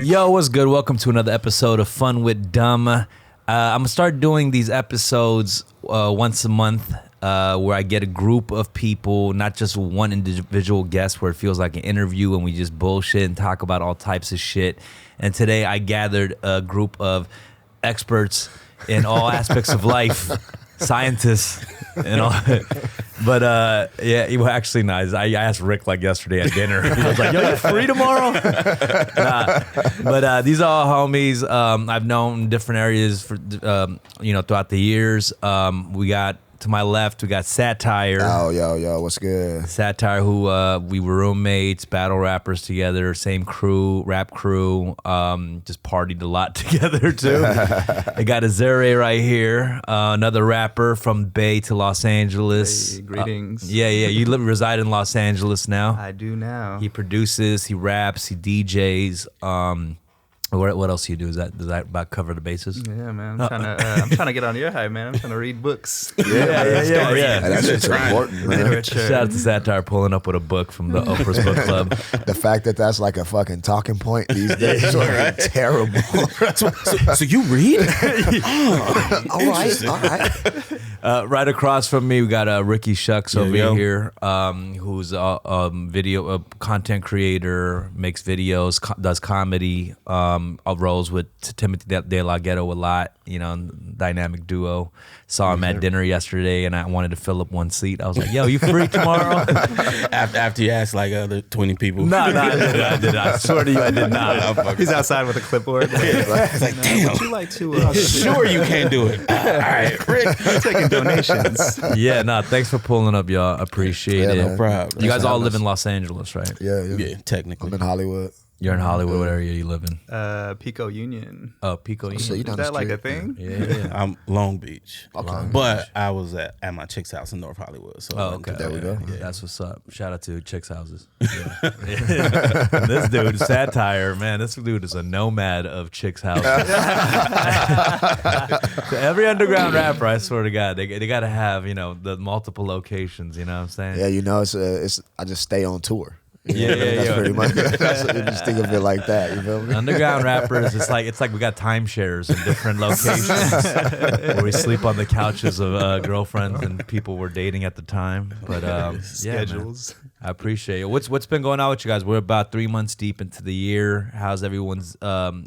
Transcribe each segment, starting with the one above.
Yo, what's good? Welcome to another episode of Fun with Dumb. I'm gonna start doing these episodes once a month, where I get a group of people, not just one individual guest, where it feels like an interview and we just bullshit and talk about all types of shit. And today I gathered a group of experts in all aspects of life, scientists and all. But yeah, well, actually, no. I asked Rick like yesterday at dinner. He was like, "Yo, you free tomorrow?" Nah. But these are all homies. I've known in different areas for throughout the years. We got to my left, we got Sahtyre. Oh, yo, what's good? Sahtyre, who we were roommates, battle rappers together, same crew, rap crew, just partied a lot together too. I got Azure right here, another rapper from Bay to Los Angeles. Hey, greetings. Yeah, you reside in Los Angeles now. I do now. He produces, he raps, he DJs. What else do you do? Does that about cover the bases? Yeah, man. I'm trying to get on your hype, man. I'm trying to read books. Yeah. That's just important, man. Literature. Shout out to Sahtyre pulling up with a book from the Oprah's Book Club. The fact that that's like a fucking talking point these days is like terrible. So you read? All right. Right across from me, we got Ricky Shucks over here, who's a video content creator, makes videos, does comedy, rolls with Timothy De La Ghetto a lot, dynamic duo. Saw him at dinner yesterday, and I wanted to fill up one seat. I was like, "Yo, you free tomorrow?" After you asked like other 20 people. No, I did not. I swear to you, I did not. He's outside with a clipboard. It's like, damn. Would you like to? Sure, you can't do it. All right, Rick. I'm taking donations. Yeah, that's for pulling up, y'all. Appreciate it. No problem. You guys all live in Los Angeles, right? Yeah. Technically. I'm in Hollywood. You're in Hollywood. What area you live in? Pico Union. Oh, Pico Union. So you Is down that the like a street? thing? Yeah. I'm Long Beach. Okay. But I was at my chick's house in North Hollywood. So Oh, okay. There we go. Yeah. That's what's up. Shout out to Chicks Houses. Yeah. This dude, Sahtyre, man, this dude is a nomad of Chicks Houses. To every underground rapper, I swear to God, they got to have, the multiple locations, you know what I'm saying? Yeah, it's I just stay on tour. Yeah. That's pretty much just think of it like that. You feel me? Underground rappers, it's like we got timeshares in different locations where we sleep on the couches of girlfriends and people we're dating at the time. But Schedules. man, I appreciate it. What's been going on with you guys? We're about 3 months deep into the year. How's everyone's? Have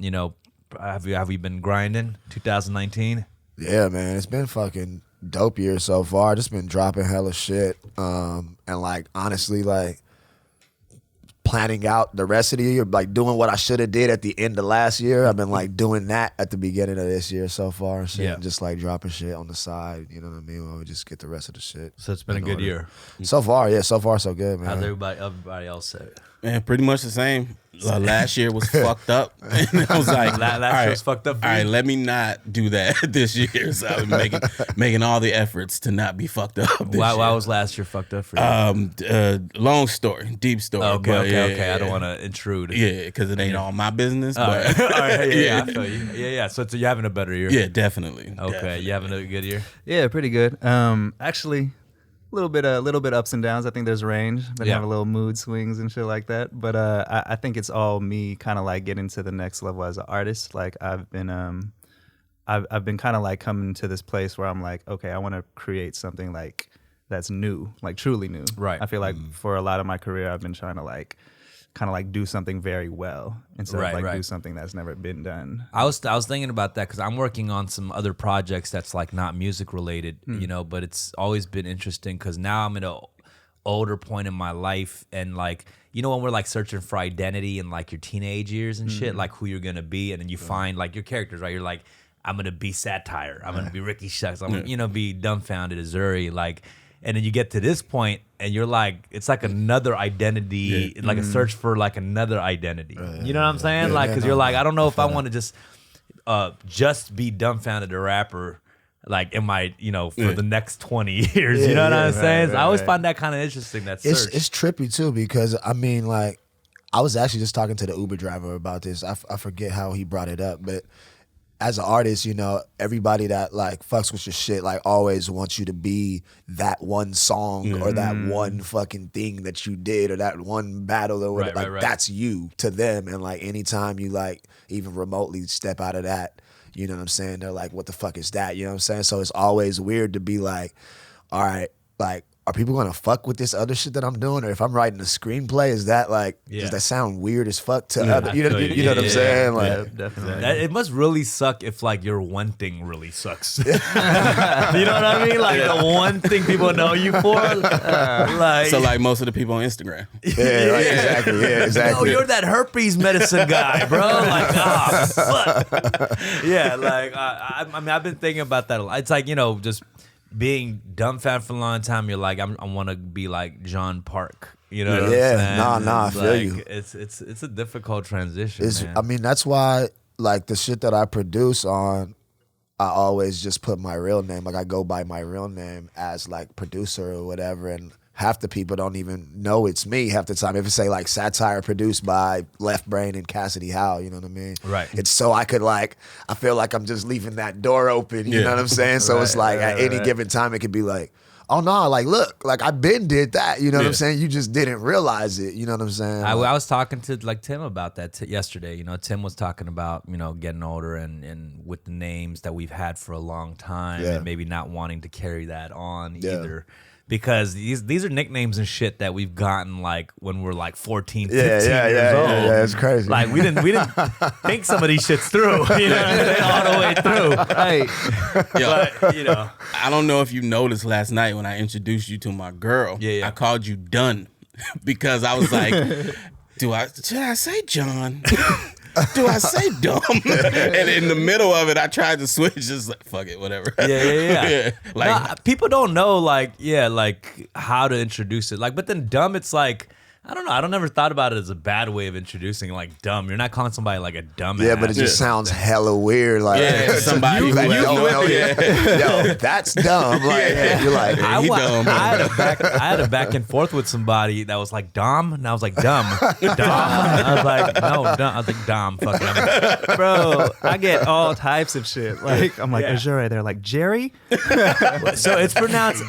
we been grinding? 2019. Yeah, man, it's been fucking dope year so far. Just been dropping hella shit, and like honestly, like planning out the rest of the year, like doing what I should have did at the end of last year. I've been like doing that at the beginning of this year so far, and shit, and just like dropping shit on the side. You know what I mean? While we just get the rest of the shit. So it's been a good year. So far, yeah. So far, so good, man. How's everybody else say? Man, pretty much the same. Last year was fucked up. And I was like, last year was fucked up for all you? right, let me not do that this year. So I've been making all the efforts to not be fucked up this Why year. was last year fucked up for you? Long story, deep story. Okay. I don't want to intrude. Yeah, because it ain't all my business. All But right. All right. Yeah, I feel you. Yeah. So you're having a better year. yeah, definitely. Okay. Definitely. You having a good year? Yeah, pretty good. Actually, a little bit ups and downs. I think there's range. Been having little mood swings and shit like that. But I think it's all me kind of like getting to the next level as an artist. Like I've been kind of like coming to this place where I'm like, okay, I want to create something like that's new, like truly new. Right. I feel like for a lot of my career, I've been trying to like kind of like do something very well instead of like do something that's never been done. I was thinking about that because I'm working on some other projects that's like not music related, but it's always been interesting because now I'm at an older point in my life and like, when we're like searching for identity in like your teenage years and shit, like who you're going to be. And then you find like your characters, right? You're like, I'm going to be Sahtyre. I'm going to be Ricky Shucks. I'm going to, be dumbfounded Azure. Like, and then you get to this point and you're like, it's like another identity, like a search for like another identity. You know what I'm saying? Because you're like, I don't know if I want to just be dumbfounded a rapper, like in my, for the next 20 years. You know what I'm saying? So I always find that kind of interesting, that search. It's trippy too because I mean, like, I was actually just talking to the Uber driver about this. I forget how he brought it up, but as an artist, you know, everybody that like fucks with your shit like always wants you to be that one song or that one fucking thing that you did or that one battle or whatever. Like that's you to them. And like anytime you like even remotely step out of that, you know what I'm saying? They're like, what the fuck is that? You know what I'm saying? So it's always weird to be like, all right, like, are people gonna fuck with this other shit that I'm doing? Or if I'm writing a screenplay, is that like, does that sound weird as fuck to other, you know what I'm saying? Like, definitely. It must really suck if like your one thing really sucks. You know what I mean? Like the one thing people know you for. Like, So like most of the people on Instagram. Exactly. Yeah, exactly. No, you're that herpes medicine guy, bro. Like, fuck. Yeah, like I mean, I've been thinking about that a lot. It's like, you know, just being dumbfounded for a long time. You're like, I want to be like John Park. You know what I'm saying? Nah, I feel like, you. It's a difficult transition. Man. I mean, that's why like the shit that I produce on, I always just put my real name. Like I go by my real name as like producer or whatever, and half the people don't even know it's me half the time. If it say like Sahtyre produced by Left Brain and Cassidy Howe, you know what I mean? Right. It's so I could like, I feel like I'm just leaving that door open, you know what I'm saying? So it's like at any given time it could be like, oh no, like look, like I been did that, you know what I'm saying? You just didn't realize it, you know what I'm saying? I was talking to like Tim about that yesterday. You know, Tim was talking about, you know, getting older and with the names that we've had for a long time and maybe not wanting to carry that on either. Because these are nicknames and shit that we've gotten like when we're like 14, 15 years old. Yeah, it's crazy. Like we didn't think some of these shits through, you know what I'm saying, all the way through. Hey, But, you know. I don't know if you noticed last night when I introduced you to my girl. Yeah. I called you Done because I was like, should I say John? Do I say dumb? And in the middle of it, I tried to switch. Just like, fuck it, whatever. Yeah. Like, no, people don't know, like how to introduce it. Like, but then dumb, it's like, I don't know. I don't never thought about it as a bad way of introducing like dumb. You're not calling somebody like a dumb. Yeah, but it just sounds hella weird. Like somebody who like, don't know. Yo, that's dumb. Like you're like, dumb. I had a back and forth with somebody that was like Dom, and I was like dumb. I was like, no, dumb. I was like Dom. Fuck it. bro, I get all types of shit. Like I'm like Azure. They're like Jerry. So it's pronounced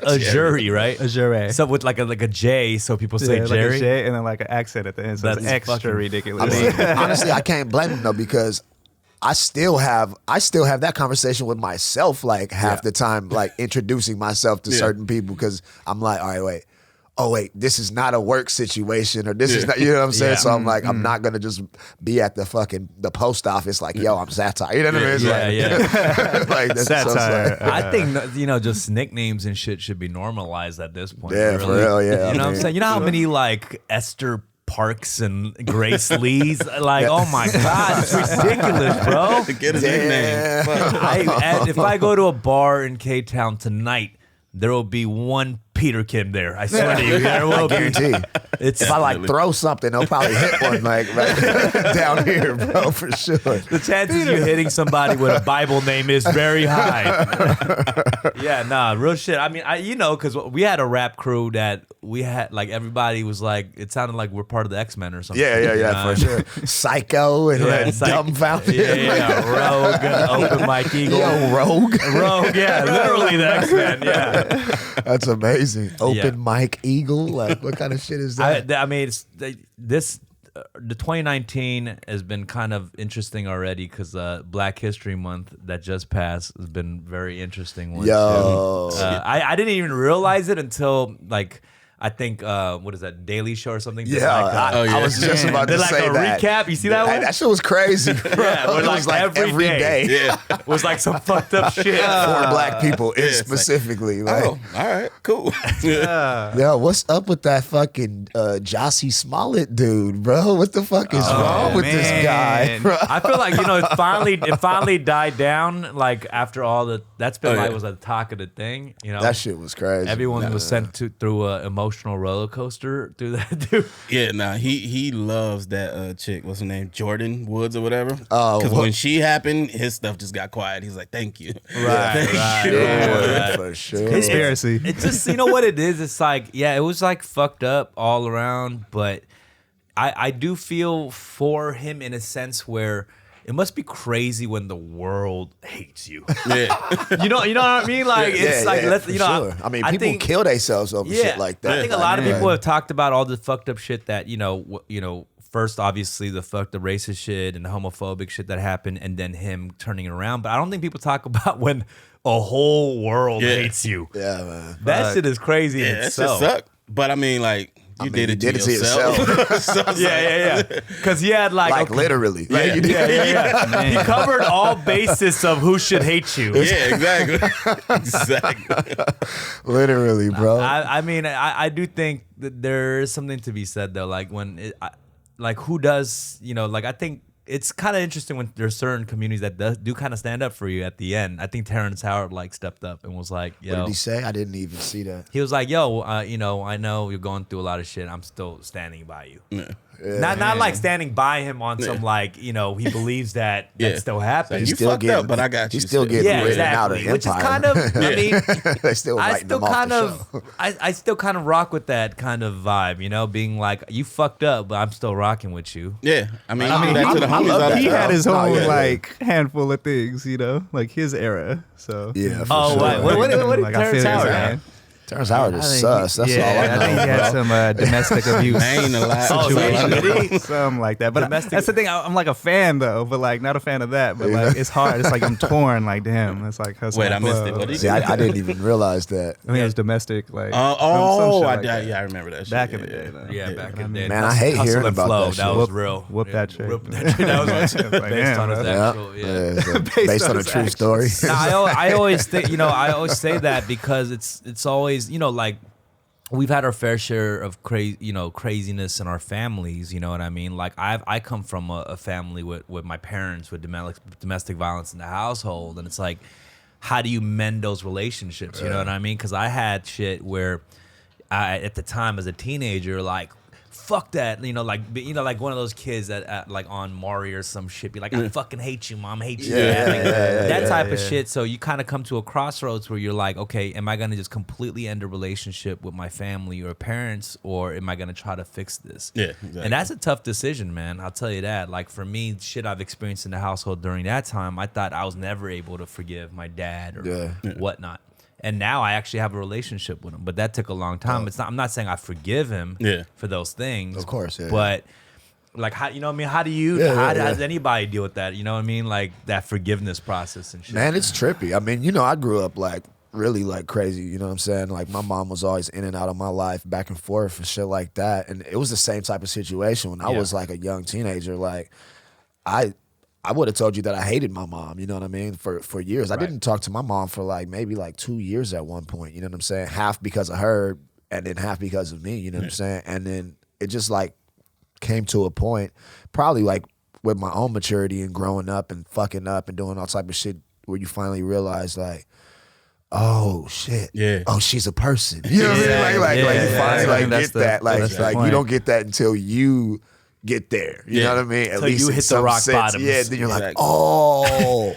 Azure, right? Azure. So with like a J, so people say like Jerry. a J and then like an accent at the end. So That's it's extra fucking ridiculous. I mean, honestly, I can't blame him though because I still have that conversation with myself like half the time, like introducing myself to certain people because I'm like, all right, wait. Oh wait, this is not a work situation, or this is not, you know what I'm saying? Yeah. So I'm like, I'm not gonna just be at the post office like, yo, I'm Sahtyre. You know what I mean? It's like that's Sahtyre. I think, you know, just nicknames and shit should be normalized at this point. Yeah, really. for real, yeah. You know what I'm saying? You know how many like Esther Parks and Grace Lees? Like, oh my God, it's ridiculous, bro. Get his nickname. Fuck. If I go to a bar in K-Town tonight, there will be one Peter Kim there. I swear to you. There will I guarantee. It's If I like throw something, they'll probably hit one like right down here, bro, for sure. the chances you hitting somebody with a Bible name is very high. Yeah, nah, real shit. I mean, you know, because we had a rap crew that we had, like, everybody was like, it sounded like we're part of the X-Men or something. Yeah, for sure. Psycho and it's like, dumbfounded. Rogue, Open Mike Eagle. Yo, Rogue. Rogue, yeah, literally the X-Men, yeah. That's amazing. Open mic Eagle. Like, what kind of shit is that? I mean, the 2019 has been kind of interesting already because Black History Month that just passed has been very interesting one Yo. too. I didn't even realize it until like I think what is that, Daily Show or something? Yeah, I was just about to Did like say a that. recap. You see that one? That shit was crazy, bro. Yeah, it was like every day. Yeah. It was like some fucked up shit. For black people, it's specifically. Like, Oh, all right, cool. yo, what's up with that fucking Jussie Smollett dude, bro? What the fuck is wrong with this guy, bro? I feel like, you know, it finally died down. Like after all that's been like was a talk of the thing. You know, That shit was crazy. everyone was sent through an emotional roller coaster through that dude. Yeah, nah, he loves that chick. What's her name? Jordan Woods or whatever. Oh, because what- when she happened, his stuff just got quiet. He's like, "Thank you." Right. Yeah, for sure. Conspiracy. It's just, you know what it is? It's like, yeah, it was like fucked up all around, but I do feel for him in a sense where it must be crazy when the world hates you. Yeah. You know what I mean? Like it's like let's, you know, sure. I mean, people kill themselves over shit like that. I think a lot of people have talked about all the fucked up shit that you know. First, obviously, the fucked up racist shit and the homophobic shit that happened, and then him turning it around. But I don't think people talk about when a whole world hates you. Yeah, man. That shit is crazy in That itself. shit suck. But I mean, like, you did it to yourself. So it's Yeah. Because he had like literally. Like, yeah. He covered all bases of who should hate you. Yeah, exactly. Literally, bro. I mean, I do think that there is something to be said though. Like like who does, like I think it's kind of interesting when there's certain communities that do kind of stand up for you at the end. I think Terrence Howard like stepped up and was like, yo. What did he say? I didn't even see that. He was like, yo, I know you're going through a lot of shit. I'm still standing by you. Yeah. Not like standing by him on some like, he believes that still happens. You fucked up, but I got you. He's still getting written out of Which Empire. is kind of, I mean, they still I writing still them off kind the of, show. I still kind of rock with that kind of vibe, being like, you fucked up, but I'm still rocking with you. Yeah. I mean, you do that to the homies all the He time. had his own yeah. like handful of things, like his era. So Yeah, for Oh, sure. what did Like, I feel Terrence you, Howard man. have? Terrence Howard is sus. That's all I know. I think he had some domestic abuse. I ain't a lot. Oh, That's all I know. did he? Something like that. But Domestic- that's the thing. I'm like a fan though, but like not a fan of that. But like it's hard. It's like I'm torn. Like damn, it's like hustle Wait, and I missed flow. it. What did he See, I didn't even realize that. I think it was domestic. Like some shit like that. I remember that shit. Back in the day. though. Yeah, back in the day. Man, I hate Hustle hearing and about Flow, that shit. That was real. Whoop that chick. Whoop that chick. That was Like, based damn, on his bro. actual, So Based based on on a his true actions. story. Now, I always think, I always say that because it's always, like we've had our fair share of craziness in our families. You know what I mean? Like I come from a family with my parents with domestic violence in the household, and it's like, how do you mend those relationships? You know what I mean? Because I had shit where at the time as a teenager, like. Fuck that, like one of those kids that like on Mario or some shit, be like, I fucking hate you, mom, hate you, that type of shit. So you kind of come to a crossroads where you're like, okay, am I gonna just completely end a relationship with my family or parents, or am I gonna try to fix this? Yeah, exactly. And that's a tough decision, man. I'll tell you that. Like for me, shit I've experienced in the household during that time, I thought I was never able to forgive my dad or whatnot. And now I actually have a relationship with him, but that took a long time. I'm not saying I forgive him for those things, Of course, yeah. But like, how, you know what I mean? How do you? Does anybody deal with that? You know what I mean? Like that forgiveness process and shit. Man, it's trippy. I mean, I grew up like really like crazy. You know what I'm saying? Like my mom was always in and out of my life, back and forth and shit like that. And it was the same type of situation when I was like a young teenager. Like I would have told you that I hated my mom, you know what I mean, for years. I didn't talk to my mom for like maybe like 2 years at one point, you know what I'm saying? Half because of her and then half because of me, you know what I'm saying? And then it just like came to a point, probably like with my own maturity and growing up and fucking up and doing all type of shit where you finally realize like, oh shit. Yeah. Oh, she's a person. You know what I mean? Like you finally like That's get the- that. Like that's the you point. don't get that until you get there. You know what I mean? At Till least you in hit the some rock sense. bottoms. Yeah, then you're like, Exactly. oh,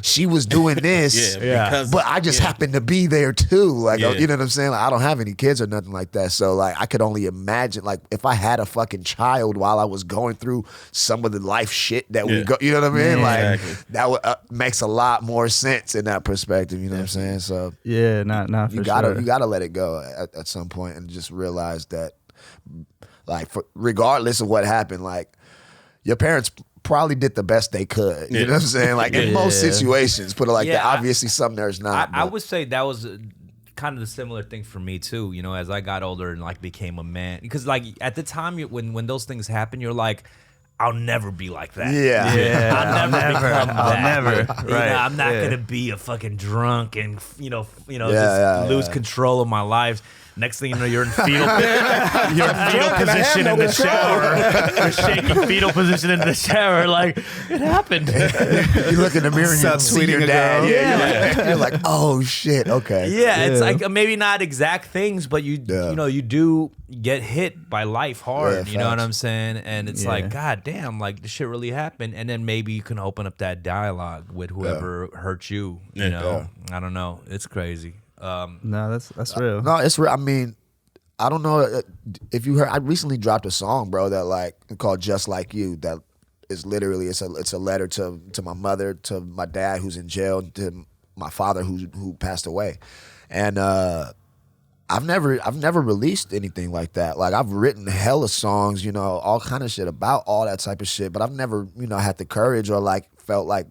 she was doing this. Because But I just happened to be there too. Like, Yeah. you know what I'm saying? Like, I don't have any kids or nothing like that. So like, I could only imagine like if I had a fucking child while I was going through some of the life shit that we go, you know what I mean? Yeah, Like exactly. that makes a lot more sense in that perspective. You know what I'm saying? So Yeah, not for you gotta sure. let it go at some point and just realize that like regardless of what happened, like your parents probably did the best they could. You know what I'm saying? Like in most situations, put it like that. Obviously, some there's not. I but- would say that was kind of the similar thing for me too. As I got older and like became a man, because like at the time when those things happen, you're like, I'll never be like that. Yeah. I'll never become that. I'll never. You know, Right. I'm not Yeah. gonna be a fucking drunk and Yeah, lose control of my life. Next thing you know, you're in fetal, position in the shower. You're shaking fetal position in the shower. Like it happened. you look in the mirror and you see Subtweeting your a dad. girl. Yeah, you're like, oh shit, okay. Yeah, it's Yeah. like maybe not exact things, but you do get hit by life hard. Yeah, you know what facts. I'm saying? And it's Yeah. like, God damn, like the shit really happened. And then maybe you can open up that dialogue with whoever hurt you. You know, I don't know. It's crazy. No, that's real. No, it's real. I mean, I don't know if you heard. I recently dropped a song, bro, that like called "Just Like You." That is literally it's a letter to my mother, to my dad who's in jail, to my father who passed away, and I've never released anything like that. Like I've written hella songs, you know, all kind of shit about all that type of shit, but I've never, you know, had the courage or like felt like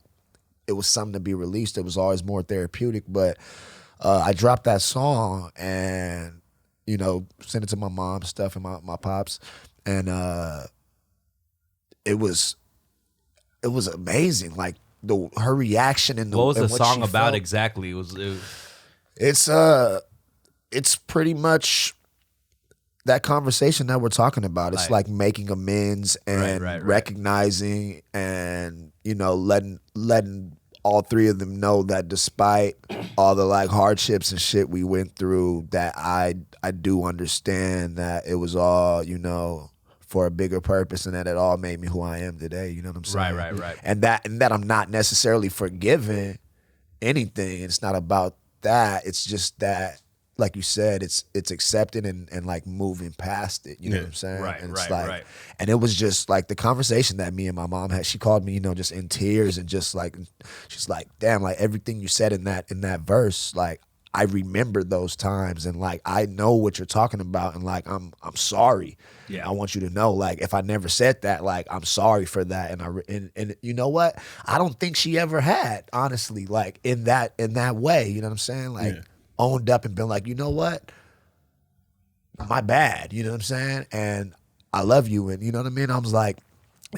it was something to be released. It was always more therapeutic. But I dropped that song and, you know, sent it to my mom stuff and my pops, and it was amazing. Like her reaction and what was the and song she about felt. exactly? It's pretty much that conversation that we're talking about. It's like making amends and right. recognizing and, you know, letting all three of them know that despite all the like hardships and shit we went through, that I do understand that it was all, you know, for a bigger purpose, and that it all made me who I am today. You know what I'm saying? Right. And that I'm not necessarily forgiving anything. It's not about that. It's just that, like you said, it's accepting and like moving past it. You know what I'm saying? Right, and it's right, like, right. And it was just like the conversation that me and my mom had. She called me, you know, just in tears and just like, she's like, damn, like everything you said in that verse, like I remember those times, and like I know what you're talking about, and like I'm sorry. Yeah. I want you to know, like, if I never said that, like I'm sorry for that. And you know what? I don't think she ever had, honestly, like in that way. You know what I'm saying? Like owned up and been like, you know what? My bad. You know what I'm saying? And I love you. And you know what I mean? I was like,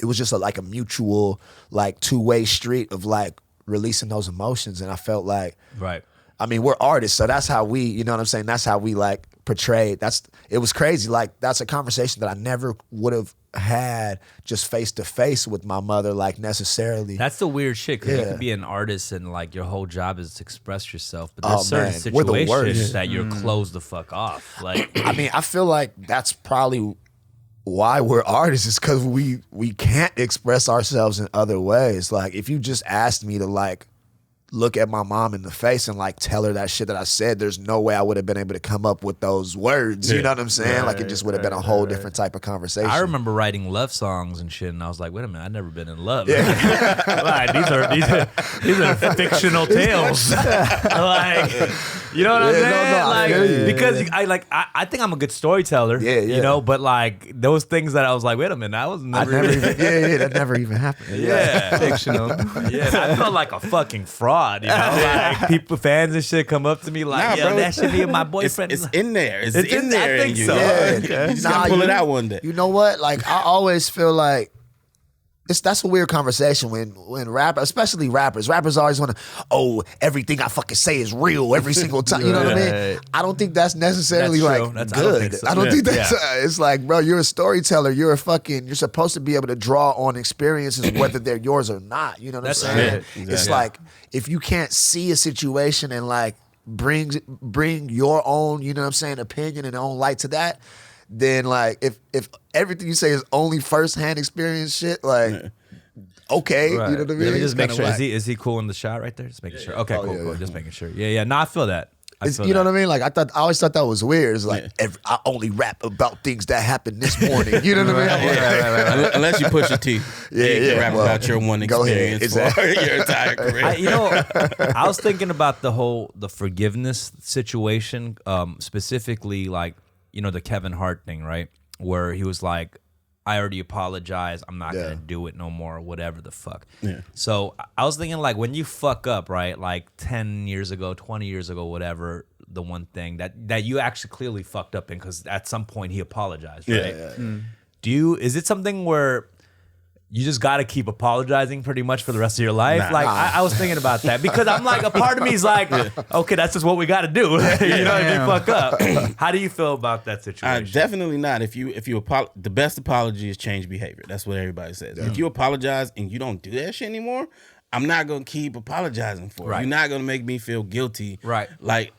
it was just like a mutual, like two-way street of like releasing those emotions. And I felt like, Right. I mean, we're artists, so that's how we, you know what I'm saying? That's how we like portrayed. It was crazy. Like that's a conversation that I never would have had just face to face with my mother, like necessarily. That's the weird shit, because you Yeah. can be an artist and like your whole job is to express yourself, but Oh, there's certain man. We're the situations worst. that you're closed the fuck off. Like, I mean, I feel like that's probably why we're artists, is because we can't express ourselves in other ways. Like if you just asked me to like look at my mom in the face and like tell her that shit that I said, there's no way I would have been able to come up with those words. You know what I'm saying? Like it just would have been a whole different type of conversation. I remember writing love songs and shit, and I was like, wait a minute, I've never been in love. Like, these are fictional tales. Like, you know what I'm Yeah, saying? no, I feel you. Like, because I think I'm a good storyteller. Yeah. You know, but like those things that I was like, wait a minute, I was never. that never even happened. Yeah. Fictional. Yeah, I felt like a fucking fraud, you know? Like people, fans and shit come up to me like, Nah, yo, bro. that should be my boyfriend. It's in there. It's It's in there. I think in you. so. Yeah. You just gotta pull it out one day. You know what? Like I always feel like that's a weird conversation when rappers, especially rappers always want to, everything I fucking say is real every single time. You know what I mean? Right. I don't think that's necessarily That's true. like That's- I don't good. think so. I don't Yeah. think that's. It's like, bro, you're a storyteller. You're supposed to be able to draw on experiences whether they're yours or not. You know what That's I'm saying? right. It's Exactly. like if you can't see a situation and like bring your own, you know what I'm saying, opinion and own light to that, then like if everything you say is only firsthand experience shit, like okay, Right. you know what I mean? Let me It's just make kinda sure. whack. Is he cool in the shot right there? Just making sure. Okay, Oh, cool, yeah, cool. yeah. Just making sure. Yeah. No, I feel that. You know what I mean? Like I always thought that was weird. It's like I only rap about things that happened this morning. You know what I mean? Unless you push your teeth. Yeah, you can yeah. rap Well, about your one go ahead. experience for your entire career. You know, I was thinking about the forgiveness situation, specifically like, you know, the Kevin Hart thing, right? Where he was like, I already apologized. I'm not gonna do it no more, whatever the fuck. Yeah. So I was thinking like when you fuck up, right? Like 10 years ago, 20 years ago, whatever, the one thing that you actually clearly fucked up in, because at some point he apologized, right? Is it something where you just got to keep apologizing pretty much for the rest of your life? I was thinking about that, because I'm like, a part of me is like, okay, that's just what we got to do. You know, if you fuck up. How do you feel about that situation? Definitely not. If you the best apology is change behavior. That's what everybody says. If you apologize and you don't do that shit anymore, I'm not gonna keep apologizing for it. Right. You're not gonna make me feel guilty. Right. Like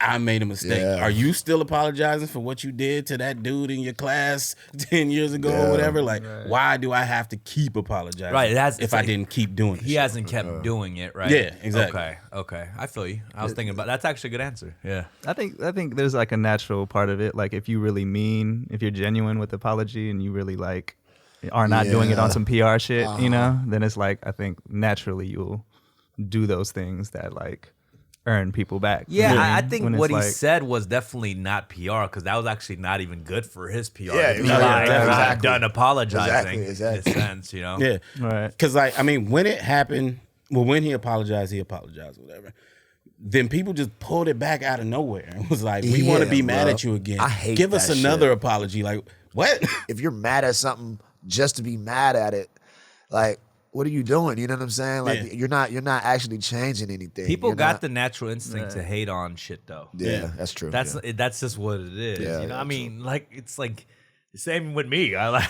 I made a mistake. Yeah. Are you still apologizing for what you did to that dude in your class 10 years ago or whatever? Like, why do I have to keep apologizing? Right, if I didn't keep doing it. He hasn't kept doing it, right? Yeah, exactly. Okay. I feel you. I was thinking about that's actually a good answer. Yeah. I think there's like a natural part of it. Like if you really mean, if you're genuine with apology and you really like are not doing it on Yeah. some PR shit, you know, then it's like I think naturally you'll do those things that like earn people back. Yeah, You know what I mean? think When what it's he like- said was definitely not PR because that was actually not even good for his PR. Yeah, to be yeah, like, yeah, I'm exactly. done apologizing. Exactly. In a sense, you know. Yeah. Right. Because, like, I mean, when it happened, well, when he apologized, whatever. Then people just pulled it back out of nowhere and was like, we want to Yeah, be mad bro. at you again. I hate Give us that another shit. apology. Like, what? If you're mad at something just to be mad at it, like, what are you doing? You know what I'm saying? Like, Yeah. you're not actually changing anything. People You're got not- the natural instinct to hate on shit, though. Yeah, that's true. That's yeah. that's just what it is. Yeah, you know, yeah, I mean, like it's like the same with me. I love,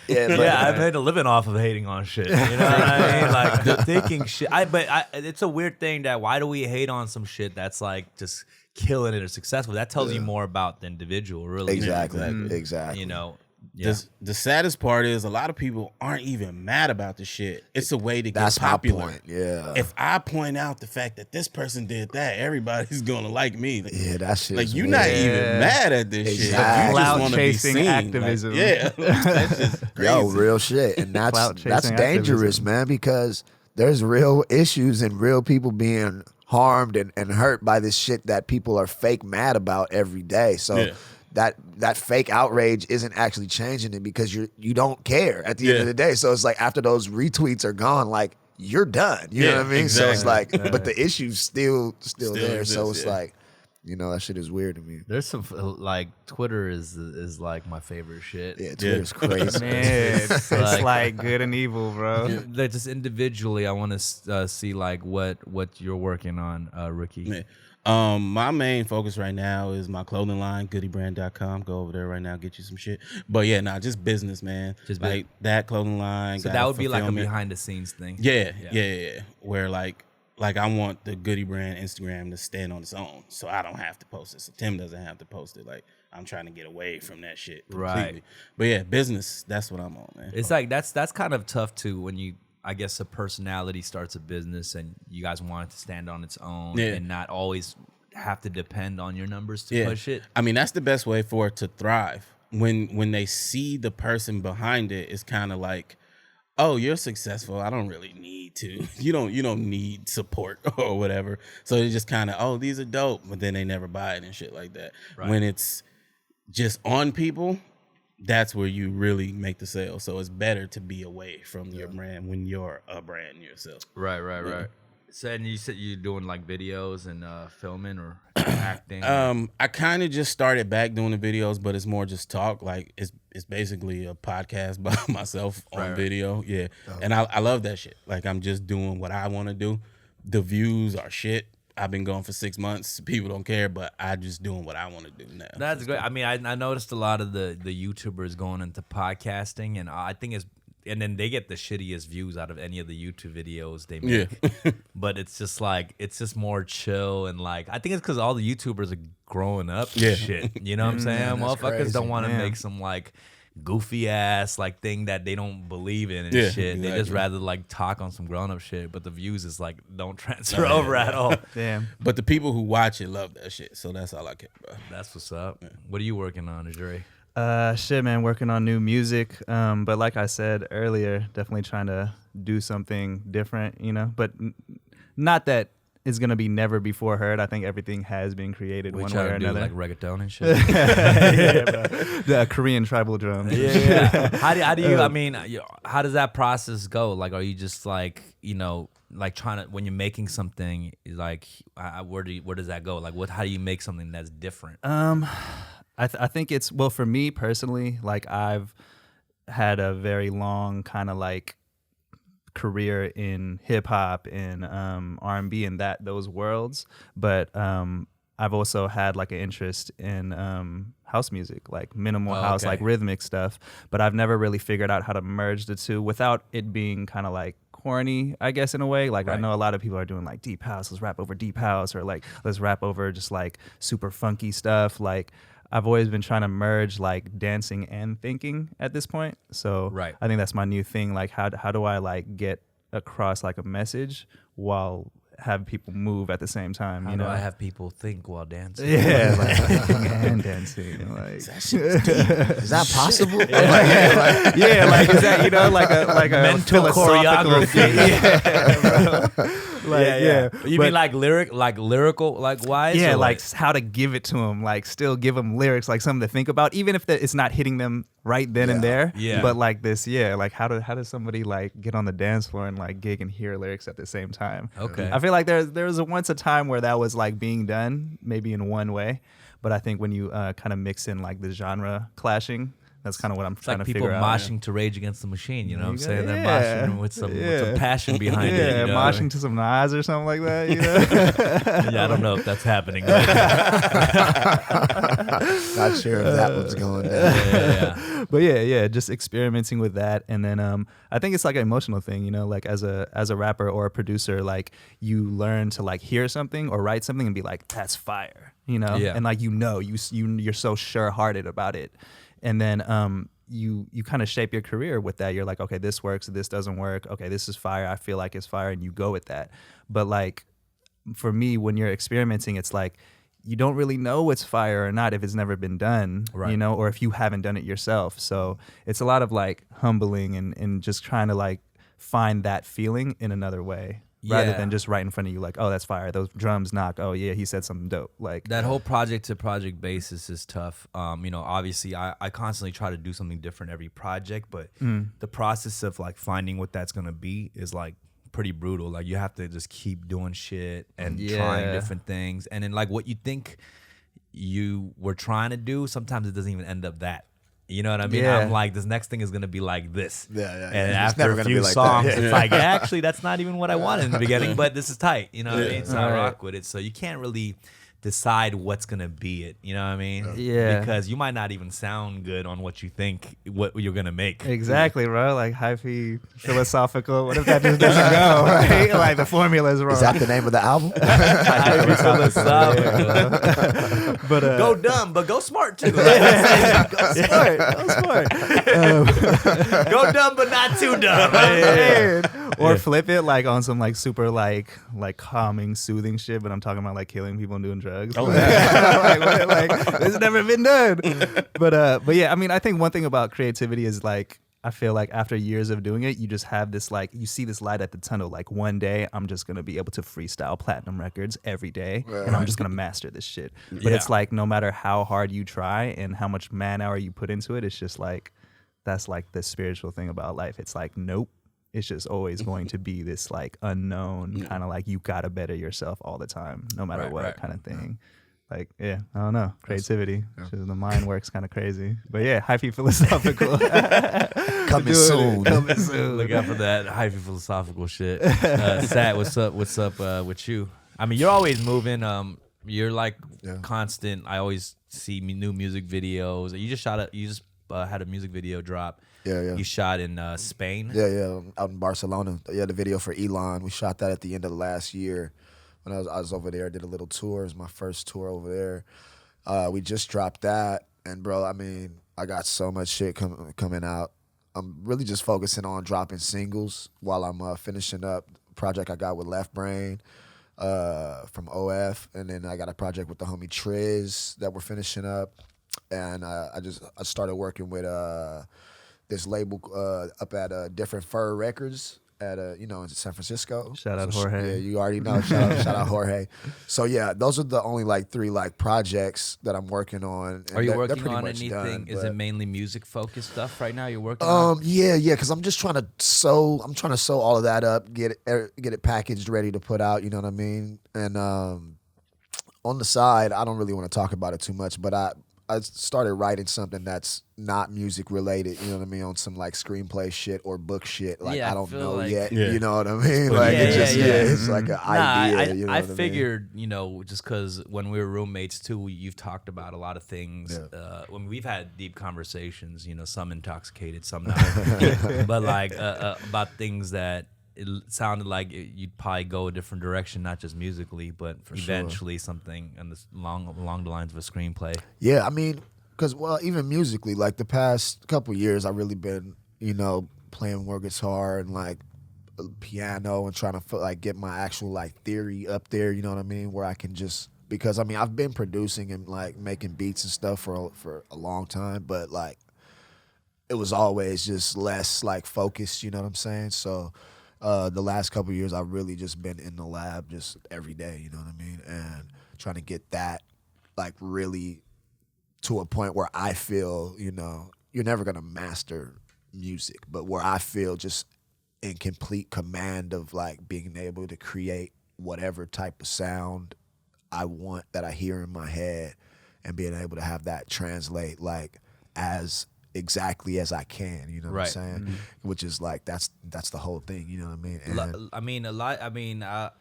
yeah, but- I've made a living off of hating on shit. You know what I mean? Like thinking shit. It's a weird thing that why do we hate on some shit that's like just killing it or successful? That tells you more about the individual, really. Exactly. You know. Yeah. The saddest part is a lot of people aren't even mad about the shit. It's a way to get That's popular. my point. Yeah. If I point out the fact that this person did that, everybody's gonna like me. Like, Yeah, that shit. like is you're weird. not even mad at this shit. Exactly. You just Clout want to be chasing seen. activism. Like, yeah, that's just crazy. Yo, real shit, and Clout that's chasing dangerous, activism. man, because there's real issues and real people being harmed and hurt by this shit that people are fake mad about every day. So Yeah. that fake outrage isn't actually changing it because you don't care at the end Yeah. of the day. So it's like after those retweets are gone, like you're done. You know Yeah, what I mean? So it's exactly. like, but the issue's still there. So exists, it's yeah. like, you know, that shit is weird to me. There's some like Twitter is like my favorite shit. Yeah, Twitter's crazy. Man, it's Like- like good and evil, bro. Like just individually, I want to see like what you're working on, Ricky. Yeah. My main focus right now is my clothing line, goodybrand.com. Go over there right now, get you some shit. But yeah, just business, man. Just like that clothing line. So got that would be like a fulfillment. behind the scenes thing. Yeah. Where like I want the Goody Brand Instagram to stand on its own, so I don't have to post it. So Tim doesn't have to post it. Like I'm trying to get away from that shit completely. Right. But yeah, business. That's what I'm on, man. It's like that's kind of tough too when you, I guess, a personality starts a business and you guys want it to stand on its own Yeah. and not always have to depend on your numbers to push it. I mean, that's the best way for it to thrive. When they see the person behind it, it's kind of like, oh, you're successful. I don't really need to. You don't need support or whatever. So it's just kind of, oh, these are dope, but then they never buy it and shit like that. Right. When it's just on people, that's where you really make the sale. So it's better to be away from your brand when you're a brand yourself. Right. So and you said you're doing like videos and filming or acting. I kind of just started back doing the videos, but it's more just talk. Like it's basically a podcast by myself on Right. video. Yeah, and I love that shit. Like I'm just doing what I want to do. The views are shit. I've been going for 6 months. People don't care, but I just doing what I want to do now. That's great. I mean, I noticed a lot of the YouTubers going into podcasting, and I think it's, and then they get the shittiest views out of any of the YouTube videos they make. Yeah. But it's just like, it's just more chill and like, I think it's because all the YouTubers are growing up and Yeah. shit. You know what I'm saying? that's Motherfuckers crazy. don't want to Yeah. make some like goofy ass like thing that they don't believe in and Yeah, shit. They just exactly. rather like talk on some grown up shit, but the views is like don't transfer over at all. Damn. But the people who watch it love that shit. So that's all I care about. That's what's up. What are you working on, Azure? Shit, man, working on new music. But like I said earlier, definitely trying to do something different, you know. But not that it's gonna be never before heard. I think everything has been created We one try way or to do another. like reggaeton and shit. The Korean tribal drum. Yeah. How do you? I mean, how does that process go? Like, are you just like, you know, like trying to, when you're making something, like where does that go? Like, how do you make something that's different? I think it's, well, for me personally, like I've had a very long kind of like career in hip hop and R&B and those worlds, but I've also had like an interest in house music, like minimal house, okay. like rhythmic stuff, but I've never really figured out how to merge the two without it being kind of like corny, I guess, in a way. Like I know a lot of people are doing like deep house, let's rap over deep house, or like let's rap over just like super funky stuff. Like I've always been trying to merge like dancing and thinking at this point. So Right. I think that's my new thing. Like how do I like get across like a message while have people move at the same time. How you know, do I have people think while dancing? yeah, like thinking and dancing. Like, Is that possible? yeah, like is that like a Mental philosophical choreography. thing? Yeah. You mean like lyrical, like wise? Yeah, or like how to give it to them, like still give them lyrics, like something to think about, even if it's not hitting them right then and there. Yeah. But like this, like how does somebody like get on the dance floor and like gig and hear lyrics at the same time? Okay. I feel like there was once a time where that was like being done, maybe in one way, but I think when you kind of mix in like the genre clashing. That's kind of what I'm trying like to people figure out. moshing to Rage Against the Machine, you know what I'm saying? They're Yeah. moshing with some passion behind it. Yeah, You know? moshing to some Nas or something like that. You know? Yeah, I don't know if that's happening. Not sure if that one's going down. Yeah. But yeah, just experimenting with that, and then I think it's like an emotional thing, you know, like as a rapper or a producer, like you learn to like hear something or write something and be like, that's fire, you know, Yeah. and like you're so sure-hearted about it. And then you kind of shape your career with that. You're like, okay, this works, this doesn't work. Okay, this is fire. I feel like it's fire, and you go with that. But like for me, when you're experimenting, it's like you don't really know what's fire or not if it's never been done, Right. you know, or if you haven't done it yourself. So it's a lot of like humbling and just trying to like find that feeling in another way. Rather Yeah. than just right in front of you, like, oh, that's fire. Those drums knock. Oh yeah, he said something dope. Like That whole project to project basis is tough. You know, obviously I constantly try to do something different every project, but the process of like finding what that's gonna be is like pretty brutal. Like you have to just keep doing shit and trying different things. And then like what you think you were trying to do, sometimes it doesn't even end up that. You know what I mean? Yeah. I'm like, this next thing is gonna be like this. Yeah. And It's after never a gonna few be like that. songs, Yeah. it's like, actually, that's not even what I wanted in the beginning, but this is tight. You know what I mean? So I Right. rock with it. So you can't really decide what's gonna be it. You know what I mean? Yeah. Because you might not even sound good on what you think what you're gonna make. exactly, bro. Like hyphy, philosophical. What if that just doesn't go? Right? Like the formula is wrong. Is that the name of the album? Highly philosophical. But Go dumb, but go smart too. Like, go smart. go dumb, but not too dumb. Or flip it like on some like super like calming, soothing shit. But I'm talking about like killing people and doing drugs. Oh, yeah. like it's never been done. But yeah, I mean, I think one thing about creativity is like I feel like after years of doing it, you just have this like you see this light at the tunnel. Like one day I'm just gonna be able to freestyle platinum records every day, and I'm just gonna master this shit. But it's like no matter how hard you try and how much man hour you put into it, it's just like that's like the spiritual thing about life. It's like nope. It's just always going to be this like unknown kind of like you gotta better yourself all the time, no matter what kind of thing. Like, yeah, I don't know. Creativity. Just the mind works kind of crazy. But yeah, hyphy philosophical. Coming soon. Coming soon. Look out for that hyphy philosophical shit. Sat, what's up with you? I mean, you're always moving. You're like constant. I always see new music videos. You just had a music video drop. Yeah. You shot in Spain. Yeah, out in Barcelona. Yeah, the video for Elon. We shot that at the end of last year. When I was over there, did a little tour. It was my first tour over there. We just dropped that, and bro, I mean, I got so much shit coming out. I'm really just focusing on dropping singles while I'm finishing up the project I got with Left Brain from OF, and then I got a project with the homie Triz that we're finishing up, and I started working with this label up at Different Fur Records at in San Francisco. Shout out Jorge. Yeah, you already know. Shout out Jorge. So yeah, those are the only like 3 like projects that I'm working on. And Are you they're working pretty on much anything? done, Is but- it mainly music focused stuff right now? You're working on. Yeah, because I'm just trying to sew. I'm trying to sew all of that up, get it packaged, ready to put out. You know what I mean? And on the side, I don't really want to talk about it too much, but I started writing something that's not music related, you know what I mean, on some like screenplay shit or book shit. Like Yeah, I I don't feel know like- yet. Yeah. You know what I mean? Like Yeah, it's just yeah. it's like an idea. You know I what mean? figured, just because when we were roommates too, you've talked about a lot of things. When we've had deep conversations, some intoxicated, some not, but like about things that it sounded like you'd probably go a different direction, not just musically, but eventually something along the lines of a screenplay. Yeah, I mean, because even musically, like the past couple years, I've really been, playing more guitar and like piano and trying to like get my actual like theory up there. You know what I mean? Where I can just, because I mean I've been producing and like making beats and stuff for a long time, but like it was always just less like focused. You know what I'm saying? So the last couple of years I've really just been in the lab just every day. You know what I mean? And trying to get that like really to a point where I feel, you know, you're never gonna master music, but where I feel just in complete command of like being able to create whatever type of sound I want that I hear in my head, and being able to have that translate like as exactly as I can, you know what I'm saying? Mm-hmm. Which is like that's the whole thing, you know what I mean? And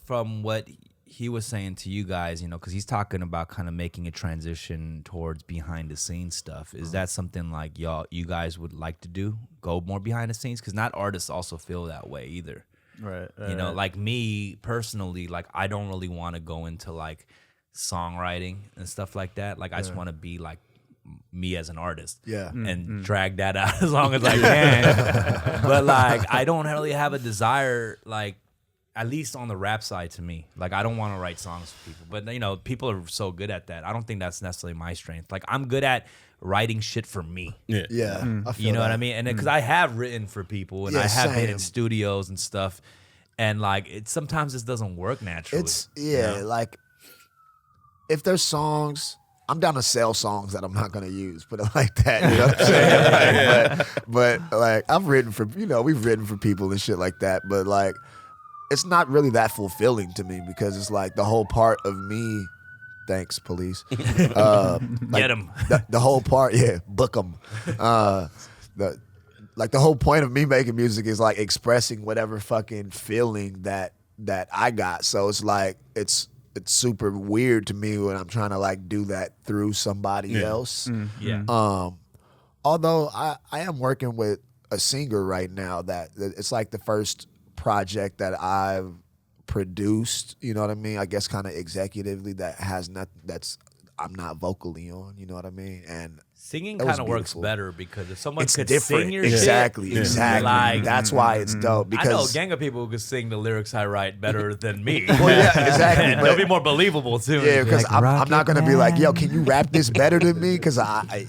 from what he was saying to you guys, you know, because he's talking about kind of making a transition towards behind the scenes stuff. Is that something like you guys would like to do? Go more behind the scenes? Because not artists also feel that way either. Right. You know, like me personally, like I don't really want to go into like songwriting and stuff like that. Like I just want to be like me as an artist. Yeah. And drag that out as long as I can. But like I don't really have a desire, like, at least on the rap side to me. Like, I don't want to write songs for people. But, you know, people are so good at that. I don't think that's necessarily my strength. Like, I'm good at writing shit for me. Yeah. I feel You know that. what I mean? And because I have written for people, and I have been in studios and stuff. And, like, sometimes this doesn't work naturally. Like, if there's songs, I'm down to sell songs that I'm not going to use, put it like that. You know what I'm saying? but, like, I've written for, you know, we've written for people and shit like that. But, like, it's not really that fulfilling to me, because it's like the whole part of me. Thanks, police. Like, Get them. The whole part, book them. The whole point of me making music is like expressing whatever fucking feeling that I got. So it's like it's super weird to me when I'm trying to like do that through somebody else. Although I am working with a singer right now that it's like the first project that I've produced, you know what I mean? I guess kind of executively that has I'm not vocally on, you know what I mean? And singing kind of works better, because if someone could different. sing your exactly, shit, exactly. like, that's why it's dope. Because I know a gang of people who could sing the lyrics I write better than me. Well, yeah, exactly. And they'll be more believable too. Yeah, because like, I'm not gonna be like, yo, can you rap this better than me? Because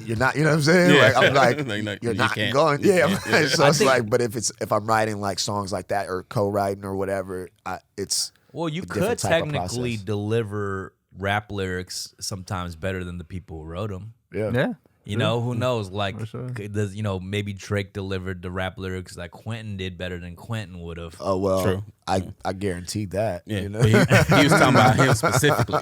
you're not, you know what I'm saying? Yeah. Like, I'm like, Like, you're you not can't. going. You Yeah, can't. Yeah. so it's like, but if I'm writing like songs like that or co-writing or whatever, it's well, you a could different type of technically process. deliver rap lyrics sometimes better than the people who wrote them. Yeah. You know, who knows? Like, sure. does, you know, maybe Drake delivered the rap lyrics that Quentin did better than Quentin would have. Oh well, True. I guarantee that. Yeah, You know? but he was talking about him specifically.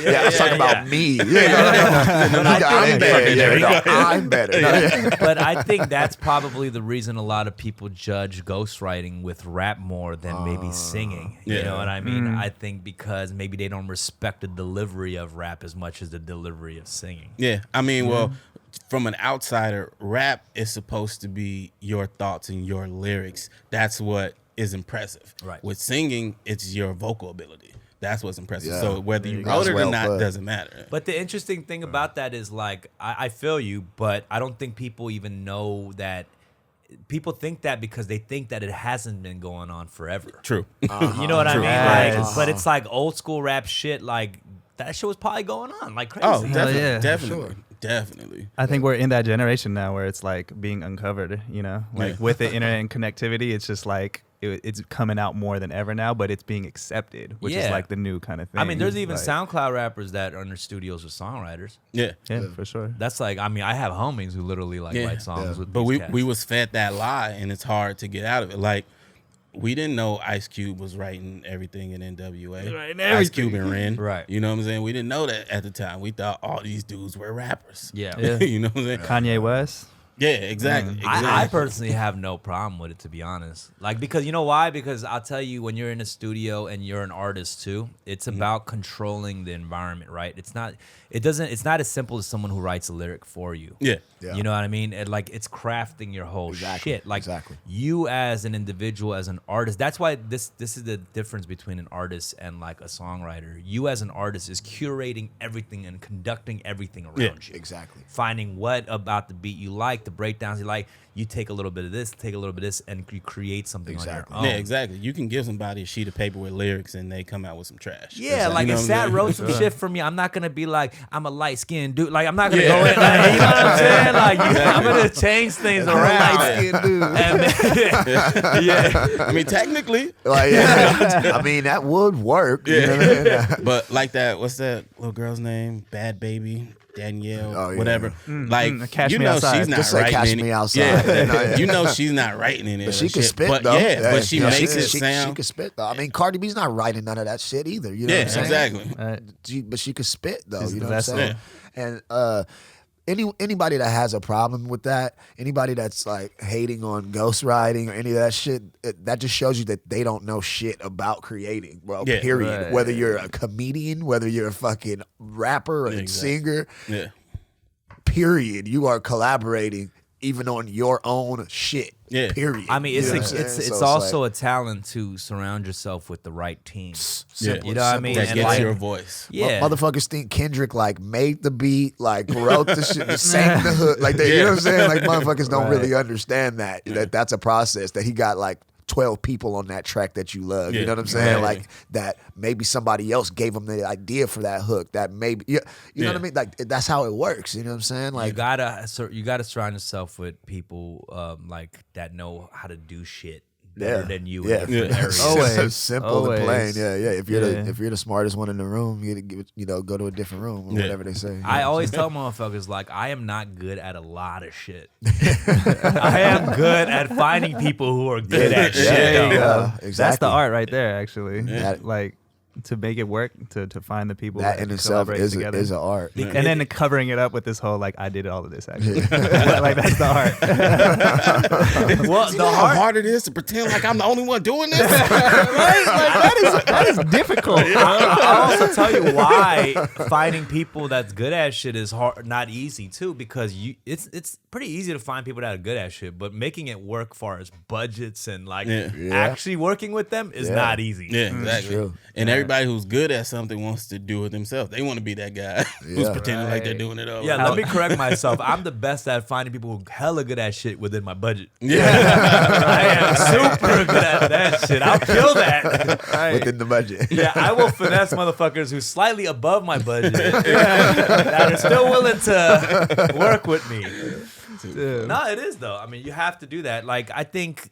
Yeah, I was talking about me. Yeah, no, I'm better. Yeah, no, I'm better. No, yeah. But I think that's probably the reason a lot of people judge ghostwriting with rap more than maybe singing. You Yeah. know what I mean? I think because maybe they don't respect the delivery of rap as much as the delivery of singing. Yeah, I mean, well, from an outsider, rap is supposed to be your thoughts and your lyrics. That's what is impressive. Right. With singing, it's your vocal ability. That's what's impressive. Yeah. So whether you That's wrote it well or not put. doesn't matter. But the interesting thing about that is, like, I feel you, but I don't think people even know that. People think that because they think that it hasn't been going on forever. True. You know what I True. mean? Yes. Like, but it's like old school rap shit. Like, that shit was probably going on like crazy. Oh, Hell definitely, yeah, definitely, definitely. I think we're in that generation now where it's like being uncovered, you know, like with the internet and connectivity, it's just like it's coming out more than ever now, but it's being accepted, which is Yeah. like the new kind of thing. I mean, there's even like, SoundCloud rappers that are in their studios with songwriters. Yeah. Yeah, for sure. That's like, I mean, I have homies who literally like Yeah. write songs with But these we cats. was fed that lie, and it's hard to get out of it. Like, we didn't know Ice Cube was writing everything in NWA. Writing Ice everything. Cube and Ren. Right. You know what I'm saying? We didn't know that at the time. We thought all these dudes were rappers. Yeah. You know what I'm saying? Kanye West. Yeah, exactly. I exactly. personally have no problem with it, to be honest. Like, because you know why? Because I'll tell you, when you're in a studio and you're an artist too, it's about controlling the environment, right? It's not as simple as someone who writes a lyric for you. Yeah. Yeah. You know what I mean? It's crafting your whole Exactly, shit. Like, exactly. you as an individual, as an artist, that's why this is the difference between an artist and like a songwriter. You as an artist is curating everything and conducting everything around you. Exactly. Finding what about the beat you like, the breakdowns. You take a little bit of this, take a little bit of this, and you create something on your own. Yeah, exactly. You can give somebody a sheet of paper with lyrics and they come out with some trash. Yeah, Exactly. if Sat wrote some shit for me, I'm not gonna be like, I'm a light skinned dude. Like, I'm not gonna go in. Like, you know what I'm saying? Like, I'm gonna change things around. Light-skinned dude. Yeah. I mean, technically. Like, I mean, that would work. You know what I mean? But like that, what's that little girl's name? Bad Baby. Danielle, yeah. whatever. Cash you Me know Outside. she's not Just say writing Cash any- Me Outside. Yeah, you know she's not writing any of But that she can shit. spit, but though. yeah, but she makes it she sound. can spit, though. I mean, Cardi B's not writing none of that shit either. You know Yeah, what I'm saying? exactly. But she could spit, though. She's You the know what I'm best saying? And anybody that has a problem with that, anybody that's like hating on ghostwriting or any of that shit, that just shows you that they don't know shit about creating, bro. Yeah. Period. Right. Whether you're a comedian, whether you're a fucking rapper or a singer, Yeah. period. You are collaborating even on your own shit. Yeah. Period. I mean, You it's know what I'm it's saying? it's So also like, a talent to surround yourself with the right team. Yeah. You know what I mean? That And gets like- your voice. Yeah. motherfuckers think Kendrick like made the beat, like wrote the shit, sang the hook, like they, you know what I'm saying? Like motherfuckers don't really understand that that's a process, that he got like 12 people on that track that you love. You Yeah. know what I'm saying? Yeah. Like that maybe somebody else gave him the idea for that hook. That maybe you know what I mean? Like that's how it works. You know what I'm saying? Like you gotta surround yourself with people like that know how to do shit better than you. Yeah, in different areas. Always. simple and plain. Always. Yeah. If you're Yeah. if you're the smartest one in the room, you go to a different room or whatever they say. I always tell motherfuckers, like, I am not good at a lot of shit. I am good at finding people who are good at shit. There you though. go. exactly. That's the art right there, actually. Yeah. Like, to make it work, to find the people that that in itself collaborate is together. an art. And then covering it up with this whole, like, I did all of this, actually. Like, that's the art. Well, You know how hard it is to pretend like I'm the only one doing this? Right? Like, that is difficult. I'll also tell you why finding people that's good at shit is hard, not easy too, because it's pretty easy to find people that are good at shit, but making it work far as budgets and like actually working with them is not easy. Yeah, exactly. true. And everybody who's good at something wants to do it themselves. They want to be that guy who's pretending like they're doing it all. Yeah, let me correct myself. I'm the best at finding people who hella good at shit within my budget. Yeah. I am super good at that shit. I'll kill that. Within the budget. Yeah, I will finesse motherfuckers who's slightly above my budget that are still willing to work with me. No, it is though. I mean, you have to do that. Like, I think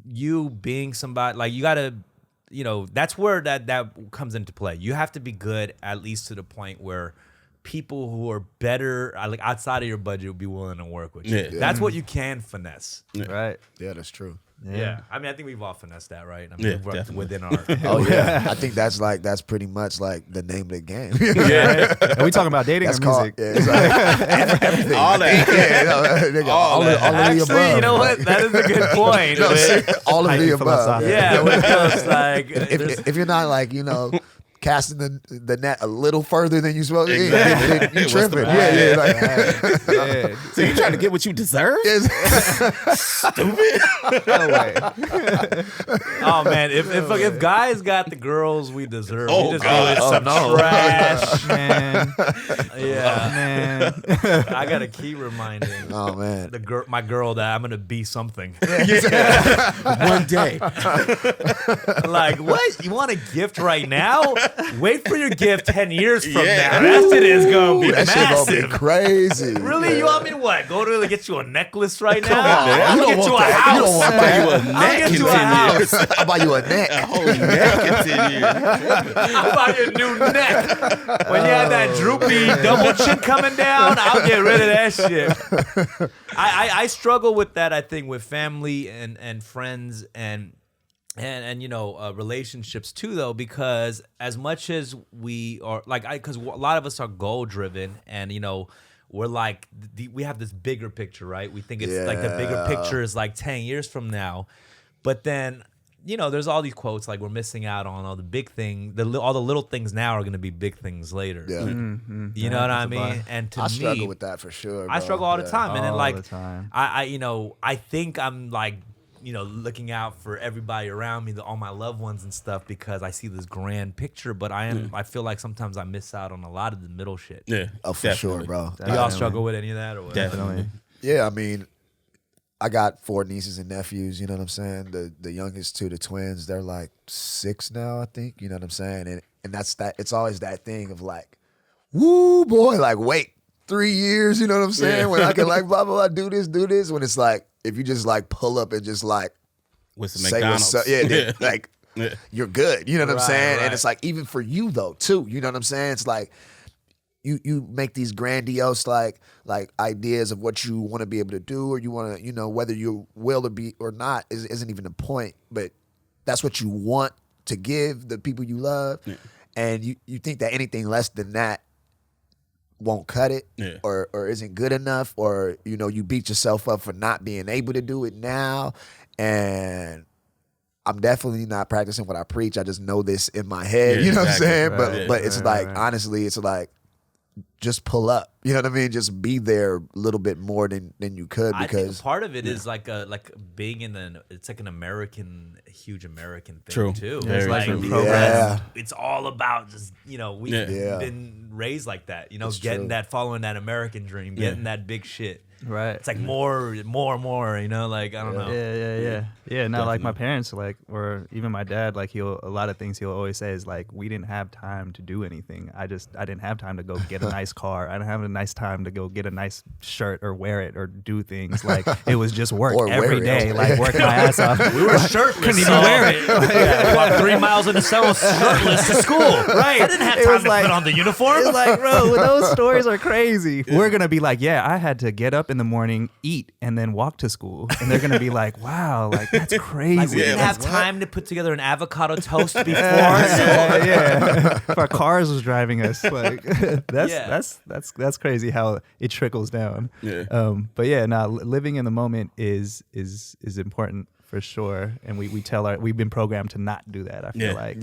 you being somebody, like, you gotta, that's where that comes into play. You have to be good at least to the point where people who are better, like outside of your budget, will be willing to work with you. Yeah. That's what you can finesse. Right. Yeah, that's true. Yeah. I mean, I think we've all finessed that, right? I mean, Yeah, we've worked definitely. within our. Oh yeah, I think that's pretty much like the name of the game. Yeah. Are we talking about dating That's or called music? it's like everything. All that. Nigga, all of the Actually, above. you know what? That is a good point. No, But- all of the Highly above. philosophical. yeah, when it goes like, there's- If you're not like casting the net a little further than you supposed to, Exactly. then you What's the tripping. point? Yeah, like, Yeah. So you trying to get what you deserve? No way. oh man, if guys got the girls we deserve, Oh, we just God. go with some no. trash. Man. Yeah, Man. I gotta keep reminding oh man. my girl that I'm gonna be something. One day. Like, what? You want a gift right now? Wait for your gift 10 years from Yeah. now. That shit is gonna be That shit gonna massive. be crazy. Really? You want me to what? Go to get you a necklace right now? on, man. I'll You get don't you a want that. house. You don't want I'll buy you a I'll neck get in you a 10 house. years. I'll buy you a neck. A whole neck in 10 years. I'll buy you a new neck. When you have that droopy double chin coming down, I'll get rid of that shit. I struggle with that, I think, with family and friends and relationships too, though, because as much as we are because a lot of us are goal driven, and we're like we have this bigger picture, right? We think it's like the bigger picture is like 10 years from now, but then there's all these quotes like we're missing out on all the big thing, all the little things now are going to be big things later. Yeah. You know what I mean? And to I me, struggle with that for sure. I bro. struggle all the time, and then All like the time. I think I'm like looking out for everybody around me, all my loved ones and stuff, because I see this grand picture, but I feel like sometimes I miss out on a lot of the middle shit. Yeah. Oh, for sure, bro. Do y'all struggle with any of that or what? Definitely. Yeah, I mean, I got 4 nieces and nephews, you know what I'm saying? The youngest 2, the twins, they're like 6 now, I think, you know what I'm saying? And that's that, it's always that thing of like, woo, boy, like, wait 3 years, you know what I'm saying? When I can like, blah, blah, blah, do this. When it's like, if you just like pull up and just like, with some say McDonald's. what's up, then, like, you're good, you know what I'm saying? right. And it's like, even for you though, too, you know what I'm saying? It's like, you make these grandiose like ideas of what you want to be able to do, or you want to, you know, whether you will or be or not isn't even the point, but that's what you want to give the people you love. Yeah. And you think that anything less than that won't cut it, or isn't good enough, or, you know, you beat yourself up for not being able to do it now. And I'm definitely not practicing what I preach. I just know this in my head, you know what I'm saying? Right, but it's like, honestly, it's like, just pull up. You know what I mean? Just be there a little bit more than you could, because I think part of it is like being in it's like an huge American thing. True. Too. Very It's like true. it's all about just, you know, we've been raised like that, you know, getting that, following that American dream, getting that big shit. Right. It's like more, you know, like, I don't know. Yeah. No, like my parents, like, or even my dad, like a lot of things he'll always say is like, we didn't have time to do anything. I didn't have time to go get a nice car. I didn't have a nice time to go get a nice shirt or wear it or do things. Like, it was just work every day, like work my ass off. We were shirtless. Couldn't even wear it. Walked 3 miles in the snow shirtless to school. Right. I didn't have time to put on the uniform. It's like, bro, those stories are crazy. We're going to be like, yeah, I had to get up in the morning, eat, and then walk to school. And they're going to be like, wow, like, that's crazy. Like, we didn't have time to put together an avocado toast before. If our cars was driving us, like, that's crazy how it trickles down. But yeah, living in the moment is important for sure, and we've been programmed to not do that. I feel like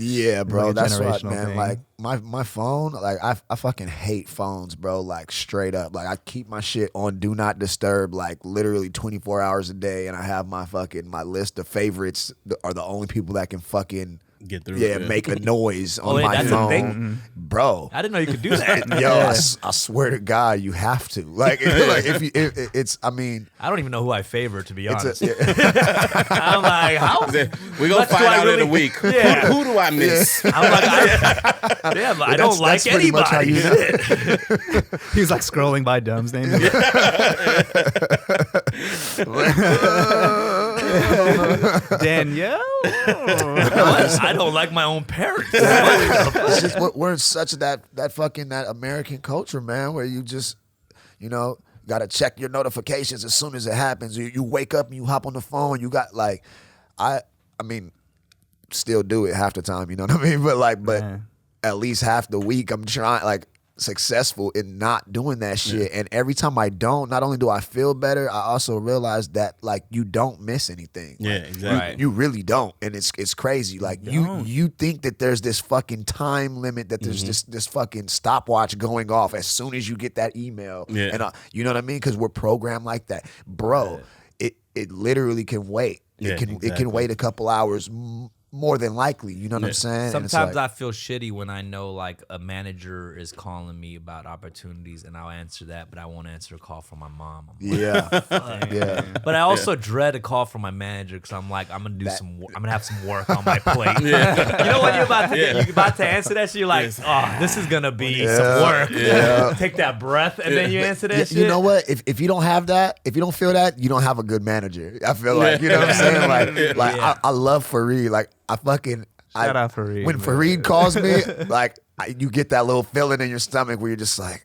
bro, like that's what, man. Thing. Like my phone, like I fucking hate phones, bro. Like straight up, like I keep my shit on do not disturb, like literally 24 hours a day, and I have my list of favorites are the only people that can fucking get through. Make a noise on my that's phone, a thing? bro. I didn't know you could do that. Yo, I swear to God, you have to. Like if it's, I mean, I don't even know who I favor, to be honest. It's I'm like, how? We're going to find out in a week. Yeah. Who do I miss? I'm like, I don't like anybody. He's like scrolling by Dumb's name. Danielle? I don't like my own parents. It's just, we're in such that American culture, man, where you just, you know, gotta check your notifications as soon as it happens. You wake up and you hop on the phone. You got like, I mean, still do it half the time. You know what I mean? But at least half the week I'm trying, like, successful in not doing that shit. And every time I don't, not only do I feel better, I also realize that, like, you don't miss anything. Yeah, like, exactly. You really don't. And it's crazy. Like, you think that there's this fucking time limit, that there's this fucking stopwatch going off as soon as you get that email. And you know what I mean? Because we're programmed like that. Bro, it literally can wait. It can wait a couple hours more than likely, you know what I'm saying? Sometimes I feel shitty when I know like a manager is calling me about opportunities, and I'll answer that, but I won't answer a call from my mom. But I also dread a call from my manager because I'm like, I'm gonna have some work on my plate. You know when you're about to answer that shit, you're like, oh, this is gonna be some work. Take that breath, and then you answer that shit. You know what? If you don't have that, if you don't feel that, you don't have a good manager. I feel like, you know what I'm saying? Like I love Fareed. Like, Shout out Fareed. When Fareed calls me, like, you get that little feeling in your stomach where you're just like,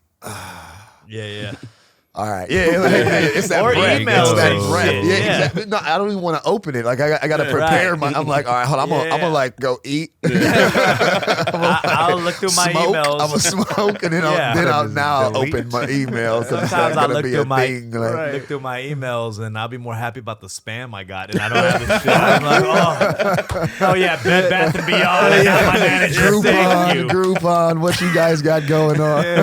all right, it's that or breath. emails, it's that breath. Exactly. No, I don't even want to open it. Like, I got to prepare my. I'm like, all right, hold on, I'm gonna like go eat. I'll look through my emails. I'm gonna smoke, and then I'll open my emails. Sometimes I look through my emails, and I'll be more happy about the spam I got, and I don't have this shit. I'm like, oh yeah, Bed Bath and Beyond. Yeah, my manager. Groupon, what you guys got going on?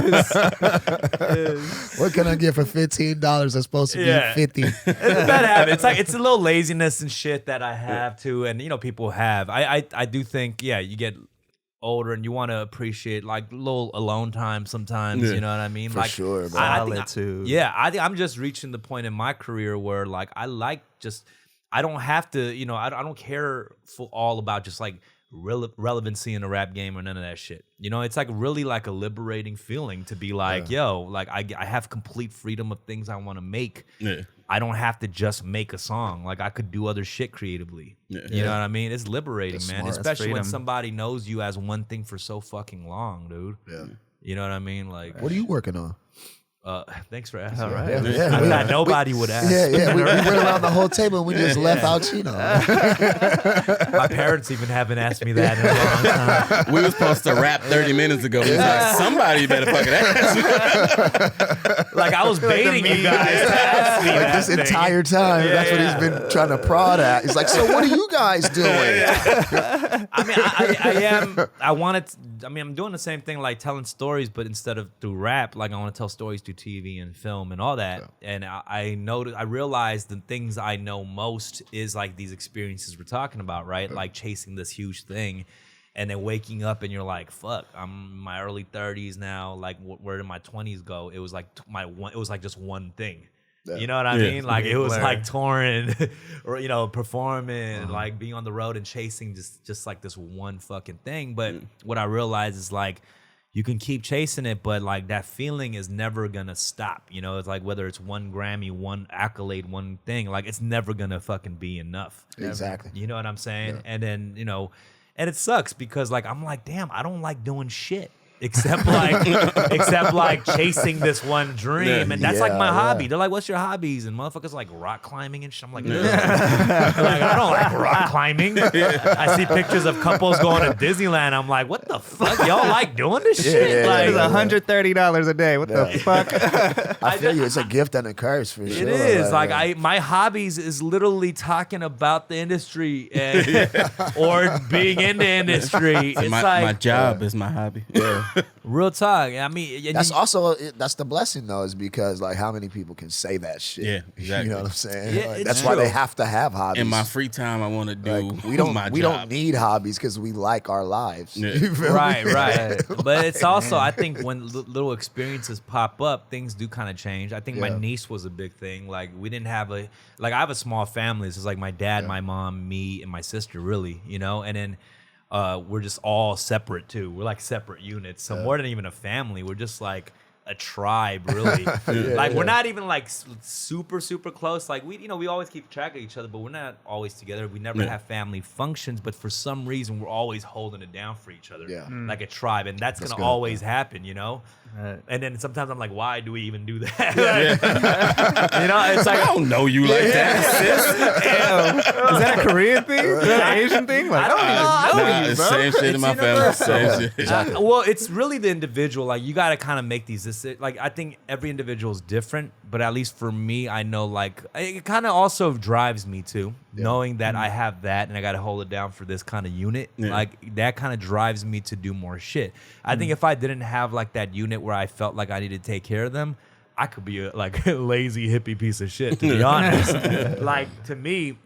What can I get for $15 that's supposed to be 50? It's a bad habit. It's a little laziness and shit that I have too, and you know, people have. I do think, you get older and you want to appreciate like a little alone time sometimes, you know what I mean? For like sure, bro. Solitude. I think I'm just reaching the point in my career where like I like just I don't have to, you know, I don't care for all about just like relevancy in the rap game or none of that shit. You know, it's like really like a liberating feeling to be like, yo, like I have complete freedom of things I want to make. Yeah. I don't have to just make a song. Like I could do other shit creatively. Yeah. You know what I mean? It's liberating, That's man. smart. Especially when freedom. somebody knows you as one thing for so fucking long, dude. Yeah. You know what I mean? Like, What are you working on? thanks for asking. All right. Yeah, I thought nobody would ask. Yeah. We went around the whole table and we just left out Chino. My parents even haven't asked me that in a long time. We were supposed to rap 30 minutes ago. He's like, somebody better fucking ask. Like I was baiting you guys to ask me that This thing. entire time, that's what he's been trying to prod at. He's like, so what are you guys doing? I mean, I am. I wanted. I mean, I'm doing the same thing, like telling stories, but instead of through rap, like I want to tell stories through TV and film and all that. And I noticed, I realized the things I know most is like these experiences we're talking about, right? Like chasing this huge thing, and then waking up and you're like, "Fuck, I'm in my early 30s now. Like, where did my 20s go?" It was like It was like just one thing. You know what I mean? Like it was like touring or, you know, performing, like being on the road and chasing just like this one fucking thing. But what I realized is like you can keep chasing it, but like that feeling is never gonna stop. You know, it's like whether it's one Grammy, one accolade, one thing, like it's never gonna fucking be enough. Exactly. You know what I'm saying? And then, you know, and it sucks because like I'm like, damn, I don't like doing shit. Except like chasing this one dream, and that's like my hobby. They're like, "What's your hobbies?" And motherfuckers like rock climbing and shit. I'm like, like I don't like rock climbing. I see pictures of couples going to Disneyland. I'm like, what the fuck? Y'all like doing this shit? Like It's $130 a day. What the fuck? I feel you. It's a gift and a curse for sure. it is like my hobbies is literally talking about the industry and or being in the industry. It's My job is my hobby. Yeah. real talk. I mean, and That's also that's the blessing though, is because like how many people can say that shit? Yeah, exactly. You know what I'm saying? Yeah, Like, it's that's why true. they have to have hobbies. In my free time, I want to do like, we don't my we job. don't need hobbies because we like our lives. Yeah. You feel me? right. But it's also, I think, when little experiences pop up, things do kind of change. I think my Yeah. niece was a big thing. Like we didn't have I have a small family. So it's like my dad, my mom, me, and my sister, really, you know. And then we're just all separate too. We're like separate units. So more than even a family, we're just like a tribe, really. We're not even like super close. Like we always keep track of each other, but we're not always together. We never have family functions, but for some reason we're always holding it down for each other. Yeah. Like a tribe, and that's gonna good, always happen, you know. Right. And then sometimes I'm like, why do we even do that? You know, it's like I don't know you like that. Is that a Korean thing? Is that an Asian thing? Like, I don't even know Nah, you, it's bro. same shit in my It's family. universal. Same shit. Well, it's really the individual. Like you got to kind of make these. Like I think every individual is different, but at least for me, I know like it kind of also drives me too, knowing that I have that and I got to hold it down for this kind of unit. Yeah. Like that kind of drives me to do more shit. I think if I didn't have like that unit where I felt like I needed to take care of them, I could be a lazy hippie piece of shit, to be honest. Like to me,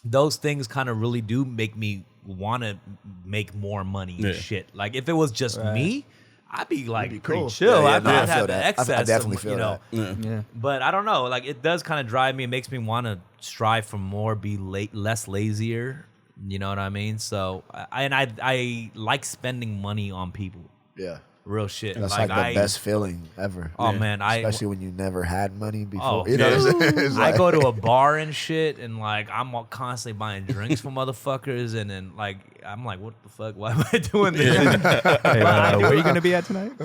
those things kind of really do make me want to make more money and shit. Like if it was just me, I'd be like pretty cool. chill. Yeah, I'd no, I not feel have the that. I excess. definitely of, feel you know. that. yeah. But I don't know. Like it does kind of drive me. It makes me want to strive for more, be less lazier. You know what I mean? So I like spending money on people. Yeah. Real shit. That's like the best feeling ever. Oh man, Especially when you never had money before. Oh, you know what I'm saying? It's I like- go to a bar and shit, and like I'm constantly buying drinks for motherfuckers, and then like I'm like, what the fuck? Why am I doing this? Hey, where are you going to be at tonight?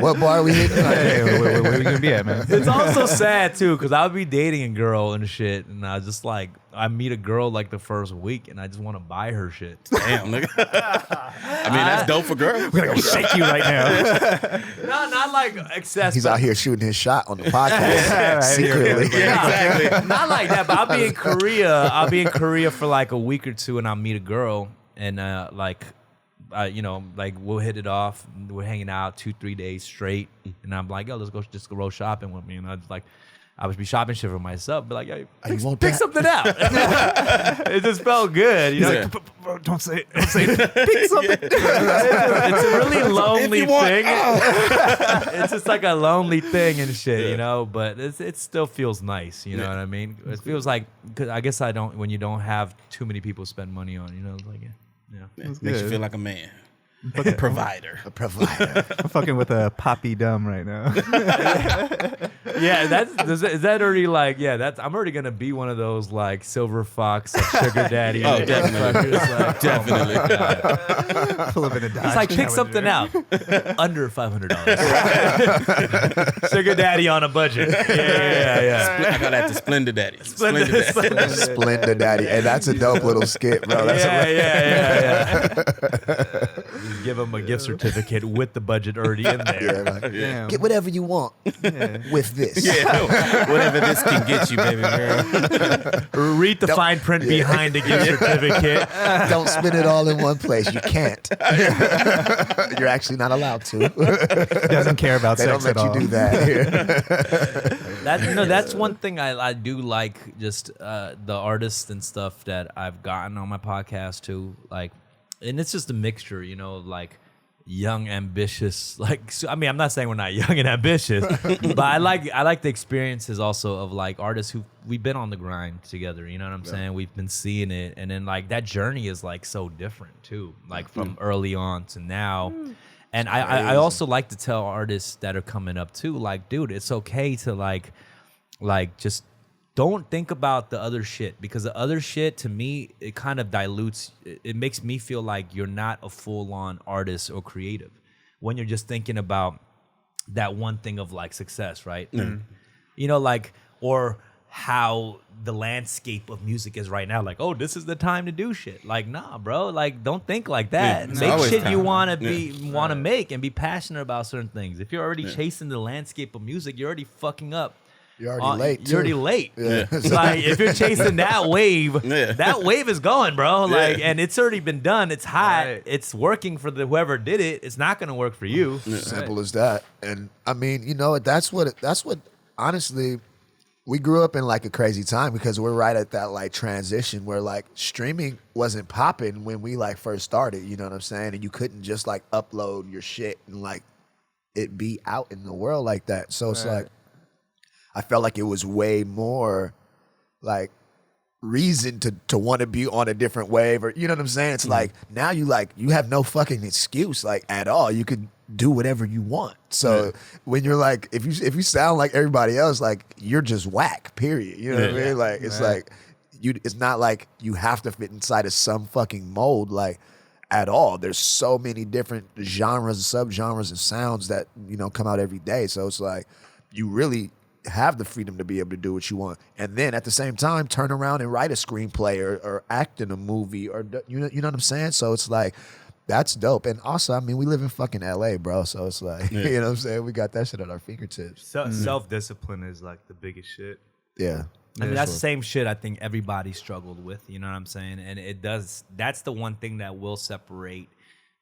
What bar are we hitting? Hey, where are you going to be at, man? It's also sad too, because I'll be dating a girl and shit, and I just like I meet a girl like the first week, and I just want to buy her shit. Damn, nigga. I mean, that's dope for girls. I'm going to shake you right now. No, not like excess. He's but- out here shooting his shot on the podcast secretly. Yeah, exactly. Not like that, but I'll be in Korea. I'll be in Korea for like a week or two, and I'll meet a girl, and we'll hit it off. We're hanging out 2-3 days straight, and I'm like, yo, let's go just go road shopping with me, and I just like, I would be shopping shit for myself, but like, hey, you pick something out. It just felt good, you know. Like, bro, don't say it. Don't say it. Pick something. It's a really lonely If you want- thing. It's just like a lonely thing and shit, you know. But it still feels nice, you know what I mean? It feels like, cause I guess when you don't have too many people spend money on, you know, like Makes you feel like a man. A provider. A provider. I'm fucking with a Poppy Dumb right now. Yeah, is that already like, I'm already gonna be one of those like silver fox, like sugar daddy. Oh, definitely. Like, Definitely. Pull up in a Dodge. it's like pick something out under $500. Sugar daddy on a budget. Yeah. I got at the Splendor Daddy. Splendor Daddy. Splendor Daddy. And that's a dope little skit, bro. That's Yeah. Give them a gift certificate with the budget already in there. Damn. Get whatever you want with this. Yeah, whatever this can get you, baby girl. Read the fine print behind the gift certificate. Don't spend it all in one place. You can't. You're actually not allowed to. Doesn't care about They sex don't let at all. you do that here. That's one thing I do like, just the artists and stuff that I've gotten on my podcast too. Like, and it's just a mixture, you know, of like young, ambitious. Like, I mean, I'm not saying we're not young and ambitious, but I like the experiences also of like artists who we've been on the grind together. You know what I'm saying? We've been seeing it, and then like that journey is like so different too, like from early on to now. And I also like to tell artists that are coming up too, like, dude, it's okay to like just don't think about the other shit, because the other shit to me, it kind of dilutes. It makes me feel like you're not a full-on artist or creative when you're just thinking about that one thing of like success, right? You know, like, or how the landscape of music is right now. Like, oh, this is the time to do shit. Like, nah, bro. Like, don't think like that. it's Make always shit you time. want to make and be passionate about certain things. If you're already chasing the landscape of music, you're already fucking up. You're already late, You're too. already late. Yeah. Like, if you're chasing that wave, that wave is going, bro. Like, and it's already been done. It's hot. Right. It's working for whoever did it. It's not going to work for you. Simple as that. And I mean, you know, that's what honestly, we grew up in like a crazy time, because we're right at that like transition where like streaming wasn't popping when we like first started, you know what I'm saying? And you couldn't just like upload your shit and like it be out in the world like that. So it's like, I felt like it was way more like reason to want to be on a different wave, or you know what I'm saying? It's like now you have no fucking excuse like at all. You could do whatever you want. So when you're like, if you sound like everybody else, like you're just whack, period. You know what I mean? Like it's like it's not like you have to fit inside of some fucking mold like at all. There's so many different genres, subgenres, and sounds that, you know, come out every day. So it's like you really have the freedom to be able to do what you want, and then at the same time turn around and write a screenplay or act in a movie, or you know what I'm saying? So it's like that's dope. And also, I mean, we live in fucking LA, bro. So it's like you know what I'm saying? We got that shit at our fingertips. Self-discipline is like the biggest shit. Yeah. I mean, that's the same shit I think everybody struggled with, you know what I'm saying? And it does, that's the one thing that will separate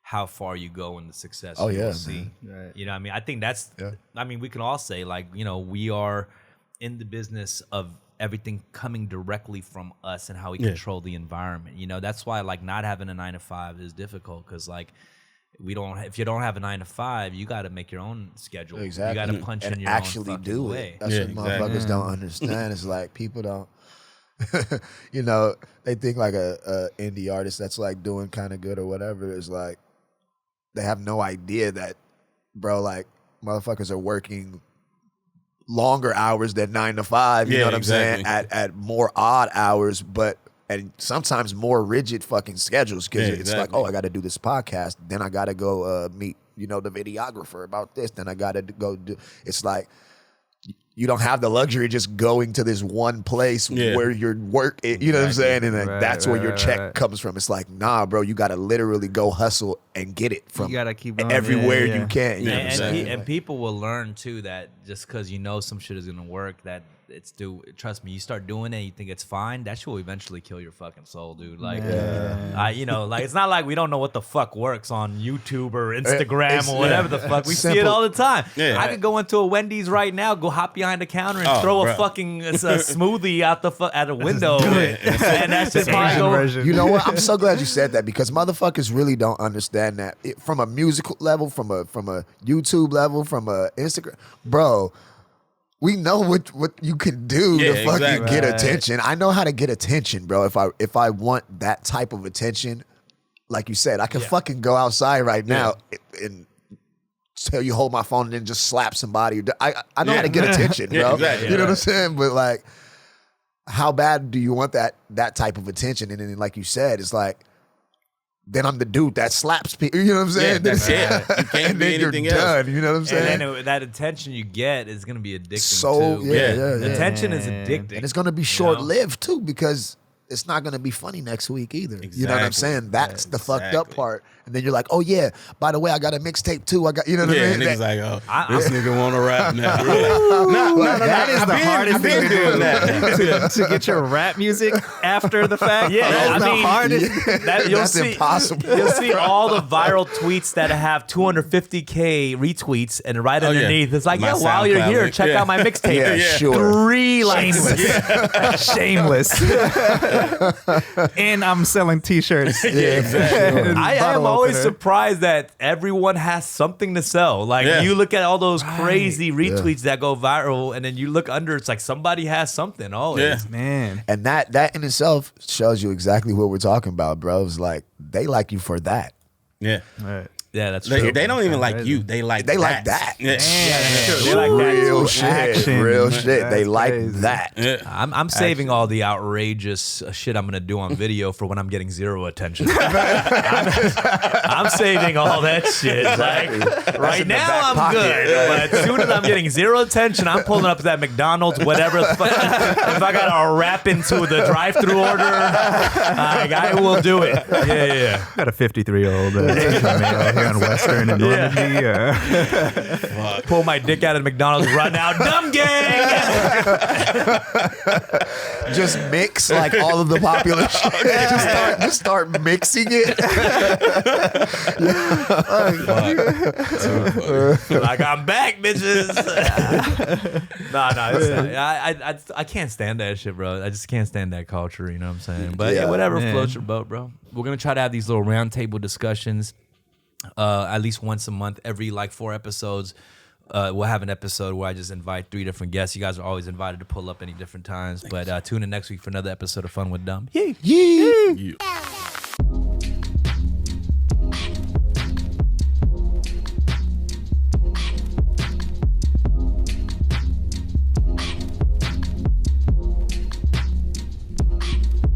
how far you go in the success Oh, you yeah, will see. Right. You know what I mean? I think that's, I mean, we can all say, like, you know, we are in the business of everything coming directly from us and how we control the environment. You know, that's why, like, not having a 9-to-5 is difficult, because, like, if you don't have a 9-to-5, you got to make your own schedule. Exactly. You got to punch in And your actually own fucking do way. it. That's what exactly. motherfuckers don't understand. It's like people don't, you know, they think like a indie artist that's like doing kind of good or whatever is like, they have no idea that, bro, like motherfuckers are working longer hours than 9 to 5. You know what I'm saying? At more odd hours, and sometimes more rigid fucking schedules, because it's like, oh, I got to do this podcast, then I got to go meet, you know, the videographer about this, then I got to go do. It's like you don't have the luxury of just going to this one place where your work, you know what I'm saying? And then that's where your check comes from. It's like, nah, bro, you got to literally go hustle and get it from You gotta keep going. everywhere Yeah. you can. You know what I'm saying? And people will learn too that just because you know some shit is gonna work, that trust me, you start doing it, you think it's fine, that shit will eventually kill your fucking soul, dude. Like, like it's not like we don't know what the fuck works on YouTube or Instagram or whatever the fuck. We see it all the time. Yeah. I could go into a Wendy's right now, go hop behind the counter and throw a fucking smoothie out at a window, and that's just probably go. You know what? I'm so glad you said that because motherfuckers really don't understand that from a musical level, from a YouTube level, from a Instagram, bro. We know what you can do to fucking get attention. I know how to get attention, bro. If I want that type of attention, like you said, I can fucking go outside right now and tell you hold my phone and then just slap somebody. I know how to get attention, bro. You know what I'm saying? But like, how bad do you want that type of attention? And then, like you said, it's like, then I'm the dude that slaps people. You know what I'm saying? Yeah, that's it. You can't be anything else. Done, you know what I'm saying? And then that attention you get is going to be addicting too. Yeah. Attention is addicting. And it's going to be short-lived too because it's not going to be funny next week either. Exactly. You know what I'm saying? That's the fucked up part. And then you're like, oh yeah, by the way, I got a mixtape too. You know what I mean? Niggas like, this nigga want to rap now. No. That is the hardest thing to do. To get your rap music after the fact. Yeah, that's the hardest. That's impossible. You'll see all the viral tweets that have 250K retweets, and right underneath, it's like, while you're here, check out my mixtape. Yeah, sure. 3 likes. Shameless. And I'm selling T-shirts. Yeah, exactly. I am always surprised that everyone has something to sell. Like you look at all those crazy retweets that go viral, and then you look under, it's like somebody has something always. Yeah. Man. And that in itself shows you exactly what we're talking about, bro. It's like they like you for that. Yeah. Right. Yeah, that's true. They don't even like you. They like that. Yeah. They like that Real too. shit. Real shit. They like that. Yeah. I'm saving all the outrageous shit I'm gonna do on video for when I'm getting 0 attention. I'm saving all that shit. Like right now I'm good, but as soon as I'm getting 0 attention, I'm pulling up to that McDonald's, whatever. If I gotta wrap into the drive-through order, I will do it. Yeah. Got a 53-year-old right here on Western and Normandy. Pull my dick out of McDonald's, run out, dumb gang. Just mix like all of the popular shit. Just start mixing it. Like I'm back, bitches. I can't stand that shit, bro. I just can't stand that culture. You know what I'm saying? But whatever floats your boat, bro. We're gonna try to have these little roundtable discussions. At least once a month, every like 4 episodes. We'll have an episode where I just invite 3 different guests. You guys are always invited to pull up any different times. But tune in next week for another episode of Fun with Dumb. Yeah.